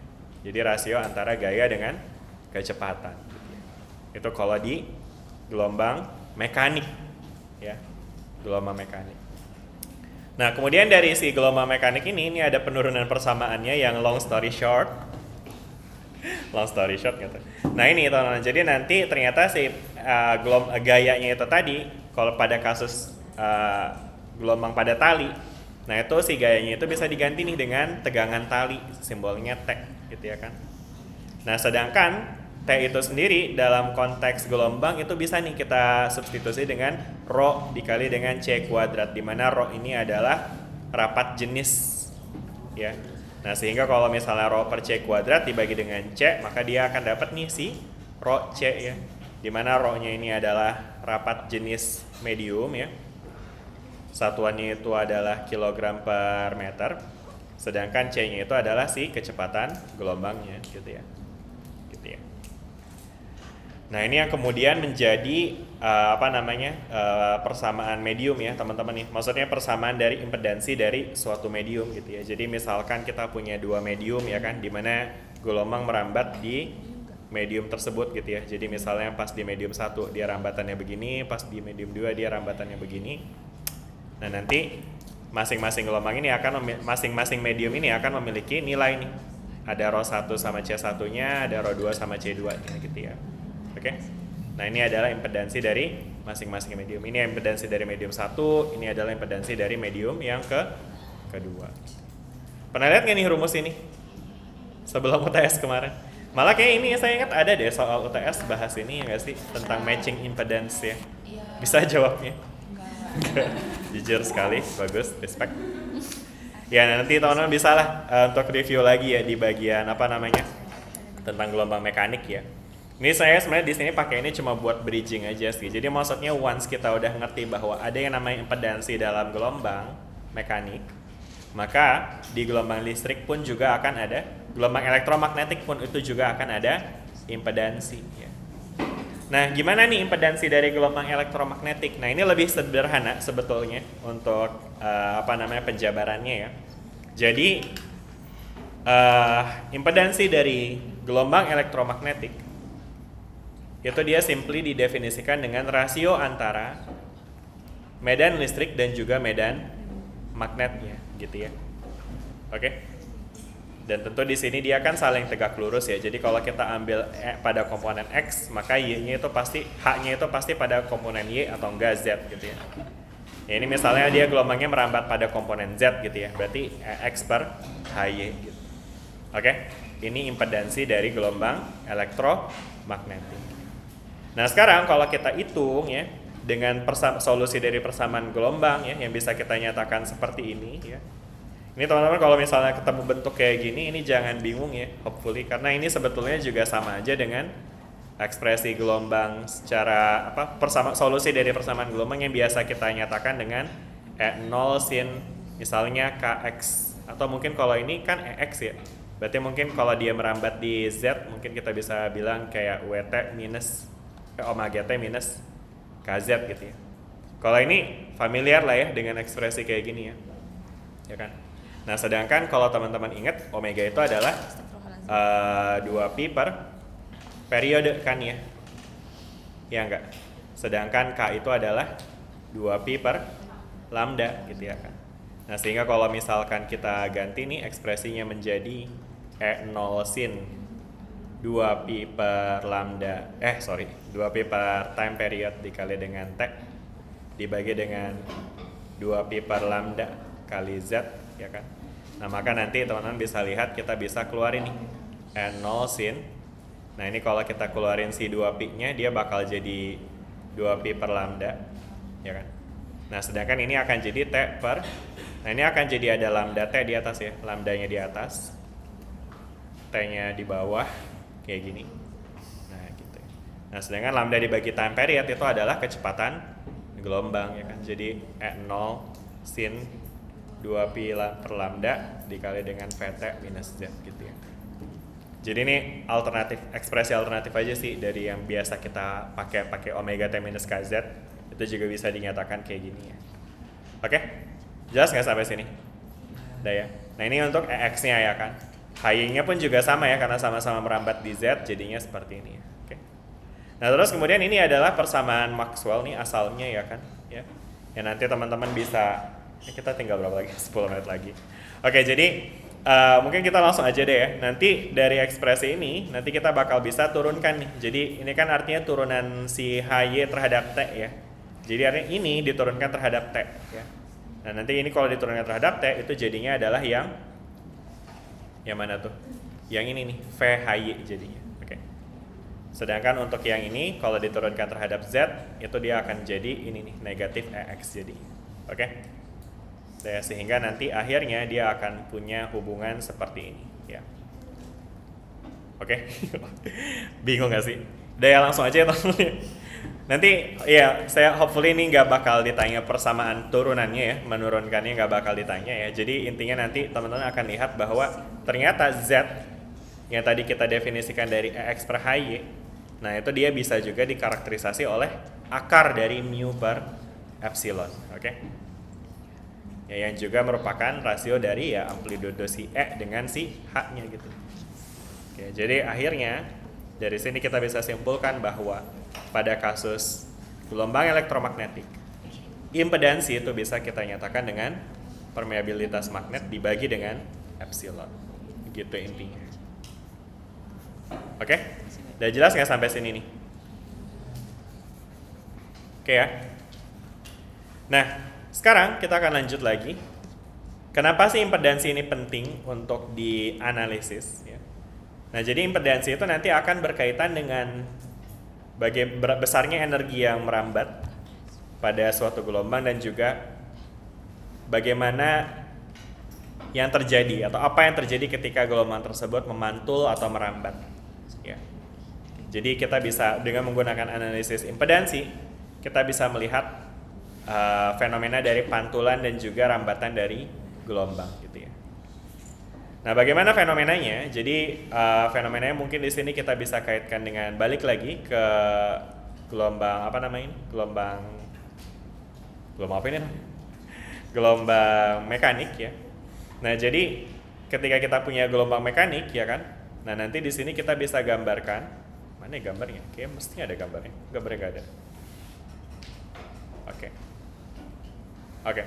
Jadi rasio antara gaya dengan kecepatan gitu ya. Itu kalau di gelombang mekanik ya. Gelombang mekanik. Nah, kemudian dari si gelombang mekanik ini ada penurunan persamaannya yang long story short. Long story short gitu. Nah, ini teman-teman. Jadi nanti ternyata si gayanya itu tadi kalau pada kasus gelombang pada tali, nah itu si gayanya itu bisa diganti nih dengan tegangan tali, simbolnya T gitu ya kan. Nah sedangkan T itu sendiri dalam konteks gelombang itu bisa nih kita substitusi dengan Rho dikali dengan C kuadrat, di mana Rho ini adalah rapat jenis ya. Nah sehingga kalau misalnya Rho per C kuadrat dibagi dengan C, maka dia akan dapat nih si Rho C ya, di mana Rho-nya ini adalah rapat jenis medium ya. Satuannya itu adalah kilogram per meter, sedangkan C-nya itu adalah si kecepatan gelombangnya gitu ya. Gitu ya. Nah, ini yang kemudian menjadi persamaan medium ya, teman-teman nih. Maksudnya persamaan dari impedansi dari suatu medium gitu ya. Jadi misalkan kita punya dua medium ya kan, di mana gelombang merambat di medium tersebut gitu ya. Jadi misalnya pas di medium 1 dia rambatannya begini, pas di medium 2 dia rambatannya begini. Nah nanti masing-masing gelombang ini masing-masing medium ini akan memiliki nilai nih. Ada Rho 1 sama C1 nya, ada Rho 2 sama C2 nya gitu ya. Oke. Nah ini adalah impedansi dari masing-masing medium. Ini impedansi dari medium 1, ini adalah impedansi dari medium yang kedua. Pernah lihat nggak nih rumus ini? Sebelum UTS kemarin. Malah kayak ini saya ingat ada deh soal UTS bahas ini ya nggak sih? Tentang matching impedance ya. Bisa jawabnya? Jujur sekali, bagus, respect. Ya nanti teman-teman bisa lah untuk review lagi ya di bagian tentang gelombang mekanik ya. Ini saya sebenarnya di sini pakai ini cuma buat bridging aja sih. Jadi maksudnya once kita udah ngerti bahwa ada yang namanya impedansi dalam gelombang mekanik, maka di gelombang listrik pun juga akan ada, gelombang elektromagnetik pun itu juga akan ada impedansi ya. Nah, gimana nih impedansi dari gelombang elektromagnetik? Nah, ini lebih sederhana sebetulnya untuk penjabarannya ya. Jadi, impedansi dari gelombang elektromagnetik itu dia simply didefinisikan dengan rasio antara medan listrik dan juga medan magnetnya, gitu ya. Oke? Dan tentu di sini dia kan saling tegak lurus ya. Jadi kalau kita ambil pada komponen X, maka Y-nya itu pasti, H-nya itu pasti pada komponen Y atau enggak Z gitu ya. Ya, ini misalnya dia gelombangnya merambat pada komponen Z gitu ya. Berarti X per HY gitu. Oke, ini impedansi dari gelombang elektromagnetik. Nah sekarang kalau kita hitung ya, dengan solusi dari persamaan gelombang ya, yang bisa kita nyatakan seperti ini ya. Ini teman-teman kalau misalnya ketemu bentuk kayak gini, ini jangan bingung ya, hopefully, karena ini sebetulnya juga sama aja dengan ekspresi gelombang secara solusi dari persamaan gelombang yang biasa kita nyatakan dengan E0 sin misalnya Kx, atau mungkin kalau ini kan Ex ya. Berarti mungkin kalau dia merambat di Z, mungkin kita bisa bilang kayak Wt minus omega T minus Kz gitu ya. Kalau ini familiar lah ya dengan ekspresi kayak gini ya. Ya kan? Nah, sedangkan kalau teman-teman ingat omega itu adalah 2pi per periode kan ya. Ya enggak? Sedangkan K itu adalah 2pi per lambda gitu ya kan. Nah, sehingga kalau misalkan kita ganti nih ekspresinya menjadi E0 sin 2pi per lambda 2pi per time period dikali dengan T dibagi dengan 2pi per lambda kali Z ya kan. Nah, maka nanti teman-teman bisa lihat kita bisa keluarin nih N0 sin. Nah, ini kalau kita keluarin si 2pi nya dia bakal jadi 2pi per lambda ya kan. Nah, sedangkan ini akan jadi T per, nah ini akan jadi ada lambda T di atas ya, lambdanya di atas, T nya di bawah kayak gini. Nah gitu. Nah, sedangkan lambda dibagi time period itu adalah kecepatan gelombang ya kan. Jadi E0 sin 2pi per lambda dikali dengan Vt minus Z gitu ya. Jadi ini ekspresi alternatif aja sih dari yang biasa kita pakai omega T minus Kz, itu juga bisa dinyatakan kayak gini ya. Oke? Jelas nggak sampai sini? Udah ya. Nah, ini untuk EX-nya ya kan. Hy-nya pun juga sama ya, karena sama-sama merambat di Z, jadinya seperti ini ya. Oke. Nah, terus kemudian ini adalah persamaan Maxwell nih asalnya ya kan, ya. Ya nanti teman-teman bisa, kita tinggal berapa lagi? 10 menit lagi. Oke, jadi mungkin kita langsung aja deh ya. Nanti dari ekspresi ini, nanti kita bakal bisa turunkan nih. Jadi ini kan artinya turunan si HY terhadap T ya. Jadi artinya ini diturunkan terhadap T ya. Nah, nanti ini kalau diturunkan terhadap T itu jadinya adalah yang mana tuh? Yang ini nih, VHY jadinya. Oke. Sedangkan untuk yang ini kalau diturunkan terhadap Z itu dia akan jadi ini nih, negatif EX jadi. Oke. Sehingga nanti akhirnya dia akan punya hubungan seperti ini ya. Oke. Bingung gak sih? Udah ya, langsung aja ya teman-teman. Nanti ya saya hopefully ini nggak bakal ditanya persamaan turunannya ya, menurunkannya nggak bakal ditanya ya. Jadi intinya nanti teman-teman akan lihat bahwa ternyata Z yang tadi kita definisikan dari EX per HY, nah itu dia bisa juga dikarakterisasi oleh akar dari mu per epsilon, oke? Ya, yang juga merupakan rasio dari ya amplitudo si E dengan si H-nya gitu. Oke, jadi akhirnya dari sini kita bisa simpulkan bahwa pada kasus gelombang elektromagnetik, impedansi itu bisa kita nyatakan dengan permeabilitas magnet dibagi dengan epsilon. Gitu intinya. Oke? Udah jelas nggak sampai sini nih? Oke ya? Nah, sekarang kita akan lanjut lagi. Kenapa sih impedansi ini penting untuk dianalisis? Ya? Nah, jadi impedansi itu nanti akan berkaitan dengan besarnya energi yang merambat pada suatu gelombang dan juga bagaimana yang terjadi atau apa yang terjadi ketika gelombang tersebut memantul atau merambat. Ya. Jadi kita bisa dengan menggunakan analisis impedansi kita bisa melihat fenomena dari pantulan dan juga rambatan dari gelombang gitu ya. Nah, bagaimana fenomenanya? Jadi fenomenanya mungkin di sini kita bisa kaitkan dengan balik lagi ke gelombang apa namanya? Gelombang apa ini? Gelombang mekanik ya. Nah, jadi ketika kita punya gelombang mekanik ya kan. Nah, nanti di sini kita bisa gambarkan. Mana ya gambarnya? Kayaknya mesti ada gambarnya. Gambarnya nggak ada. Oke.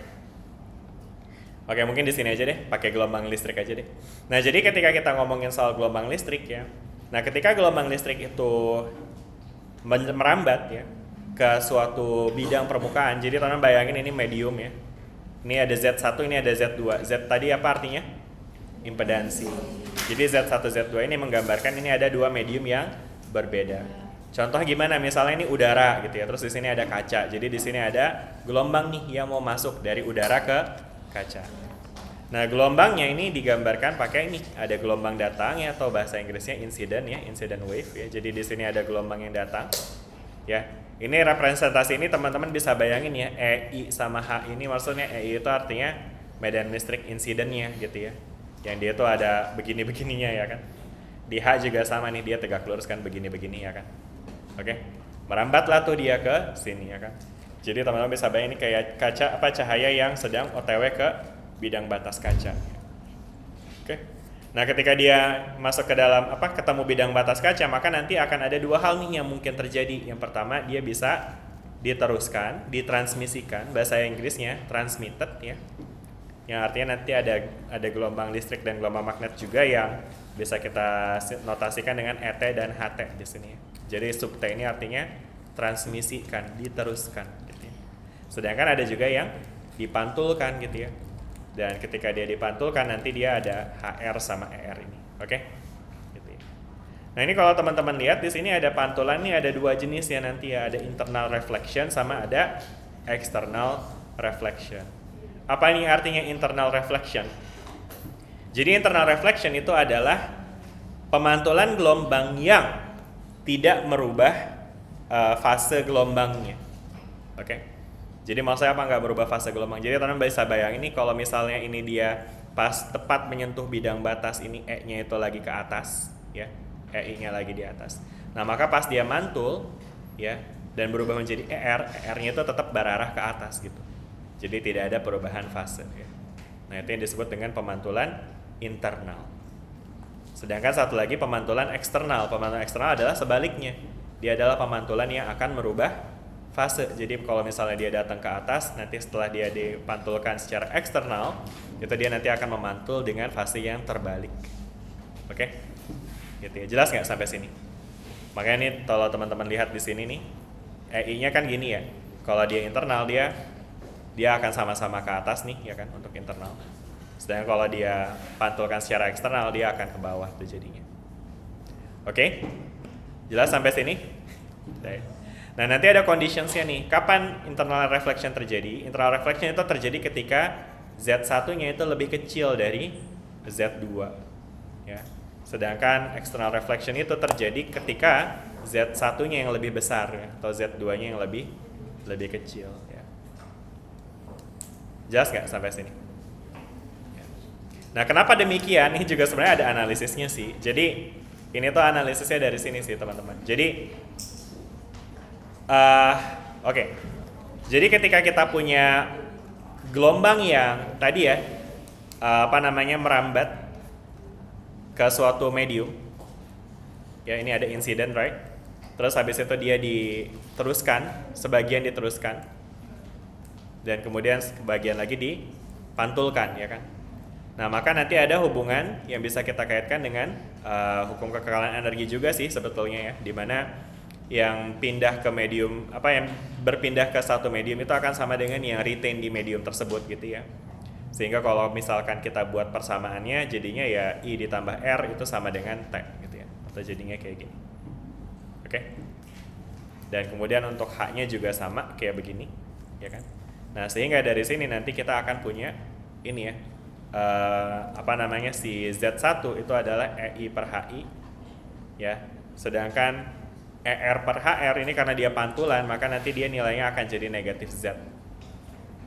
Oke, mungkin di sini aja deh, pakai gelombang listrik aja deh. Nah, jadi ketika kita ngomongin soal gelombang listrik ya. Nah, ketika gelombang listrik itu merambat ya ke suatu bidang permukaan. Jadi teman-teman bayangin ini medium ya. Ini ada Z1, ini ada Z2. Z tadi apa artinya? Impedansi. Jadi Z1, Z2 ini menggambarkan ini ada dua medium yang berbeda. Contoh gimana? Misalnya ini udara gitu ya. Terus di sini ada kaca. Jadi di sini ada gelombang nih yang mau masuk dari udara ke kaca. Nah, gelombangnya ini digambarkan pakai ini. Ada gelombang datang ya, atau bahasa Inggrisnya incident ya, incident wave ya. Jadi di sini ada gelombang yang datang. Ya. Ini representasi ini teman-teman bisa bayangin ya, EI sama H ini maksudnya EI itu artinya medan listrik incidentnya gitu ya. Yang dia tuh ada begini-begininya ya kan. Di H juga sama nih, dia tegak lurus kan begini-begini ya kan. Oke. Merambatlah tuh dia ke sini ya kan. Jadi teman-teman bisa bayangin ini kayak kaca cahaya yang sedang OTW ke bidang batas kaca. Oke. Nah, ketika dia masuk ke dalam ketemu bidang batas kaca, maka nanti akan ada dua hal nih yang mungkin terjadi. Yang pertama, dia bisa diteruskan, ditransmisikan, bahasa Inggrisnya transmitted ya. Yang artinya nanti ada gelombang listrik dan gelombang magnet juga yang bisa kita notasikan dengan ET dan HT di sini. Jadi sub T ini artinya transmisikan, diteruskan gitu ya. Sedangkan ada juga yang dipantulkan gitu ya. Dan ketika dia dipantulkan nanti dia ada HR sama ER ini. Oke? Gitu ya. Nah, ini kalau teman-teman lihat di sini ada pantulan nih, ada dua jenis ya nanti ya, ada internal reflection sama ada external reflection. Apa ini artinya internal reflection? Jadi internal reflection itu adalah pemantulan gelombang yang tidak merubah fase gelombangnya. Oke? Jadi maksudnya apa nggak berubah fase gelombang? Jadi teman-teman bisa bayangin nih kalau misalnya ini dia pas tepat menyentuh bidang batas ini E-nya itu lagi ke atas ya, EI-nya lagi di atas. Nah, maka pas dia mantul ya dan berubah menjadi ER-nya itu tetap berarah ke atas gitu. Jadi tidak ada perubahan fase ya. Nah, itu yang disebut dengan pemantulan internal. Sedangkan satu lagi pemantulan eksternal. Pemantulan eksternal adalah sebaliknya. Dia adalah pemantulan yang akan merubah fase. Jadi kalau misalnya dia datang ke atas, nanti setelah dia dipantulkan secara eksternal, itu dia nanti akan memantul dengan fase yang terbalik. Oke? Gitu ya. Jelas nggak sampai sini? Makanya nih kalau teman-teman lihat di sini nih, EI-nya kan gini ya. Kalau dia internal dia akan sama-sama ke atas nih ya kan untuk internal. Sedangkan kalau dia pantulkan secara eksternal dia akan ke bawah tuh jadinya. Oke? Jelas sampai sini? Oke. Nah, nanti ada conditionsnya nih. Kapan internal reflection terjadi? Internal reflection itu terjadi ketika Z1-nya itu lebih kecil dari Z2. Ya. Sedangkan external reflection itu terjadi ketika Z1-nya yang lebih besar ya, atau Z2-nya yang lebih kecil ya. Jelas nggak sampai sini? Ya. Nah, kenapa demikian? Ini juga sebenarnya ada analisisnya sih. Jadi, ini tuh analisisnya dari sini sih, teman-teman. Jadi Oke. Jadi ketika kita punya gelombang yang tadi ya merambat ke suatu medium. Ya, ini ada insiden, right? Terus habis itu dia diteruskan, sebagian diteruskan. Dan kemudian sebagian lagi dipantulkan, ya kan? Nah, maka nanti ada hubungan yang bisa kita kaitkan dengan hukum kekekalan energi juga sih sebetulnya ya, di mana yang pindah ke medium yang berpindah ke satu medium itu akan sama dengan yang retain di medium tersebut gitu ya. Sehingga kalau misalkan kita buat persamaannya jadinya ya I ditambah R itu sama dengan T gitu ya. Atau jadinya kayak gini. Oke. Dan kemudian untuk H-nya juga sama kayak begini, ya kan? Nah, sehingga dari sini nanti kita akan punya ini ya. Si Z1 itu adalah EI per HI ya. Sedangkan ER per HR ini karena dia pantulan, maka nanti dia nilainya akan jadi negatif Z.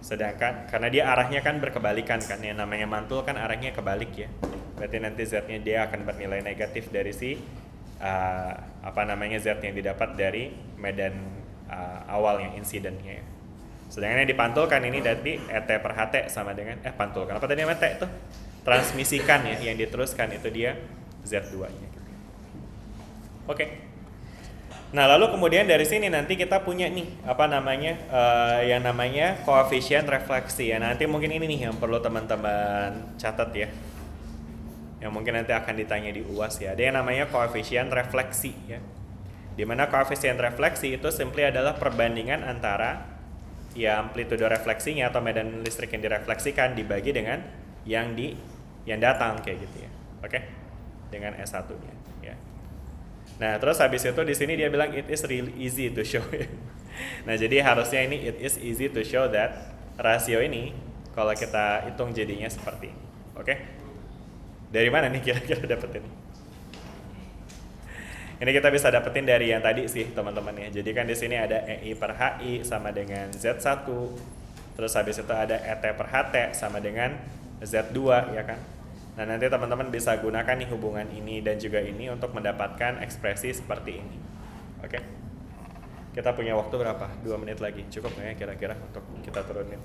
Sedangkan karena dia arahnya kan berkebalikan kan, yang namanya mantul kan arahnya kebalik ya. Berarti nanti Z-nya dia akan bernilai negatif dari si Z yang didapat dari medan awal yang insidennya ya. Sedangkan yang dipantulkan ini nanti ET per HT sama dengan pantulkan. Apa tadi namanya T itu? Transmisikan ya, yang diteruskan itu dia Z2-nya gitu. Oke. Nah, lalu kemudian dari sini nanti kita punya nih apa namanya yang namanya koefisien refleksi ya. Nanti mungkin ini nih yang perlu teman-teman catat ya. Yang mungkin nanti akan ditanya di UAS ya. Ada yang namanya koefisien refleksi ya. Di mana koefisien refleksi itu simply adalah perbandingan antara ya amplitudo refleksinya atau medan listrik yang direfleksikan dibagi dengan yang datang kayak gitu ya. Oke? Dengan S1-nya ya. Nah, terus habis itu di sini dia bilang it is really easy to show. Nah, jadi harusnya ini it is easy to show that rasio ini kalau kita hitung jadinya seperti ini. Oke? Dari mana nih kira-kira dapetin? Ini kita bisa dapetin dari yang tadi sih, teman-teman ya. Jadi kan di sini ada EI per HI sama dengan Z1. Terus habis itu ada ET per HT sama dengan Z2 ya kan. Nah, nanti teman-teman bisa gunakan nih hubungan ini dan juga ini untuk mendapatkan ekspresi seperti ini. Oke. Kita punya waktu berapa? 2 menit lagi. Cukup nggak ya kira-kira untuk kita turunin?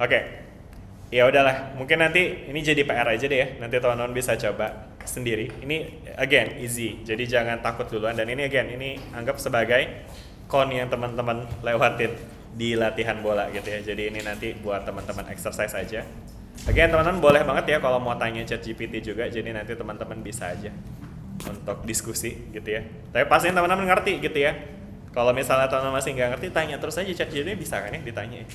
Oke. Ya udahlah, mungkin nanti ini jadi PR aja deh ya. Nanti teman-teman bisa coba sendiri. Ini again easy. Jadi jangan takut duluan dan ini again ini anggap sebagai kon yang teman-teman lewatin di latihan bola gitu ya. Jadi ini nanti buat teman-teman exercise aja. Again teman-teman boleh banget ya kalau mau tanya ChatGPT juga, jadi nanti teman-teman bisa aja untuk diskusi gitu ya. Tapi pastiin teman-teman ngerti gitu ya. Kalau misalnya teman-teman masih nggak ngerti, tanya terus aja ChatGPT, bisa kan ya ditanya.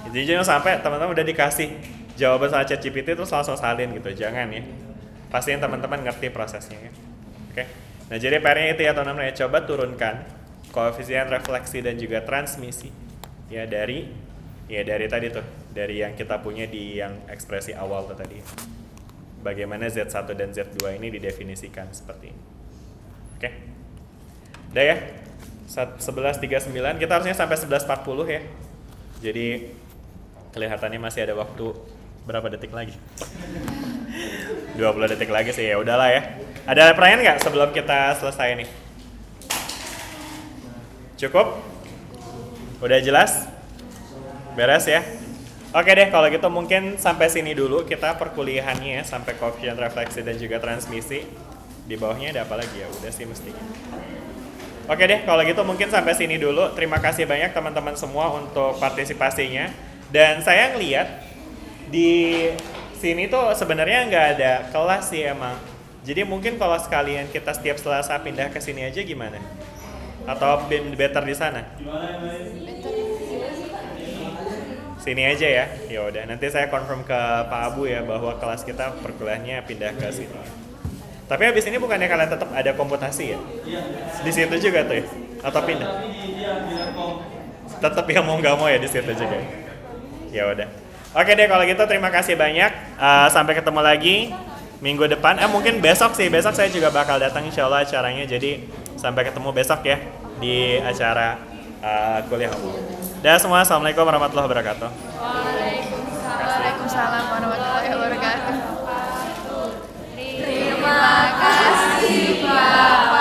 Jadi jangan sampai teman-teman udah dikasih jawaban sama ChatGPT terus langsung salin gitu, jangan ya. Pastiin teman-teman ngerti prosesnya ya. Oke. Nah jadi PR-nya itu ya teman-teman ya, coba turunkan koefisien refleksi dan juga transmisi ya dari tadi tuh, dari yang kita punya di yang ekspresi awal tuh tadi. Bagaimana Z1 dan Z2 ini didefinisikan seperti ini. Oke. Udah ya. 11.39, kita harusnya sampai 11.40 ya. Jadi kelihatannya masih ada waktu berapa detik lagi? 20 detik lagi sih, ya udahlah ya. Ada pertanyaan nggak sebelum kita selesai nih? Cukup? Udah jelas? Beres ya? Oke deh, kalau gitu mungkin sampai sini dulu kita perkuliahannya ya, sampai koefisien refleksi dan juga transmisi. Di bawahnya ada apa lagi ya? Udah sih mestinya. Oke deh, kalau gitu mungkin sampai sini dulu. Terima kasih banyak teman-teman semua untuk partisipasinya. Dan saya ngeliat di sini tuh sebenarnya nggak ada kelas sih emang. Jadi mungkin kalau sekalian kita setiap Selasa pindah ke sini aja gimana? Atau better di sana? Sini aja ya. Ya udah, nanti saya confirm ke Pak Abu ya bahwa kelas kita perkuliahannya pindah ke sini. Tapi habis ini bukannya kalian tetap ada komputasi ya? Di situ juga tuh ya? Atau pindah? Tetap yang mau nggak mau ya di situ juga. Ya udah. Oke deh kalau gitu terima kasih banyak. Sampai ketemu lagi minggu depan. Mungkin besok sih. Besok saya juga bakal datang insya Allah acaranya. Jadi sampai ketemu besok ya di acara kuliah umum. Dan semua assalamualaikum warahmatullahi wabarakatuh. Waalaikumsalam warahmatullahi wabarakatuh. Terima kasih Pak.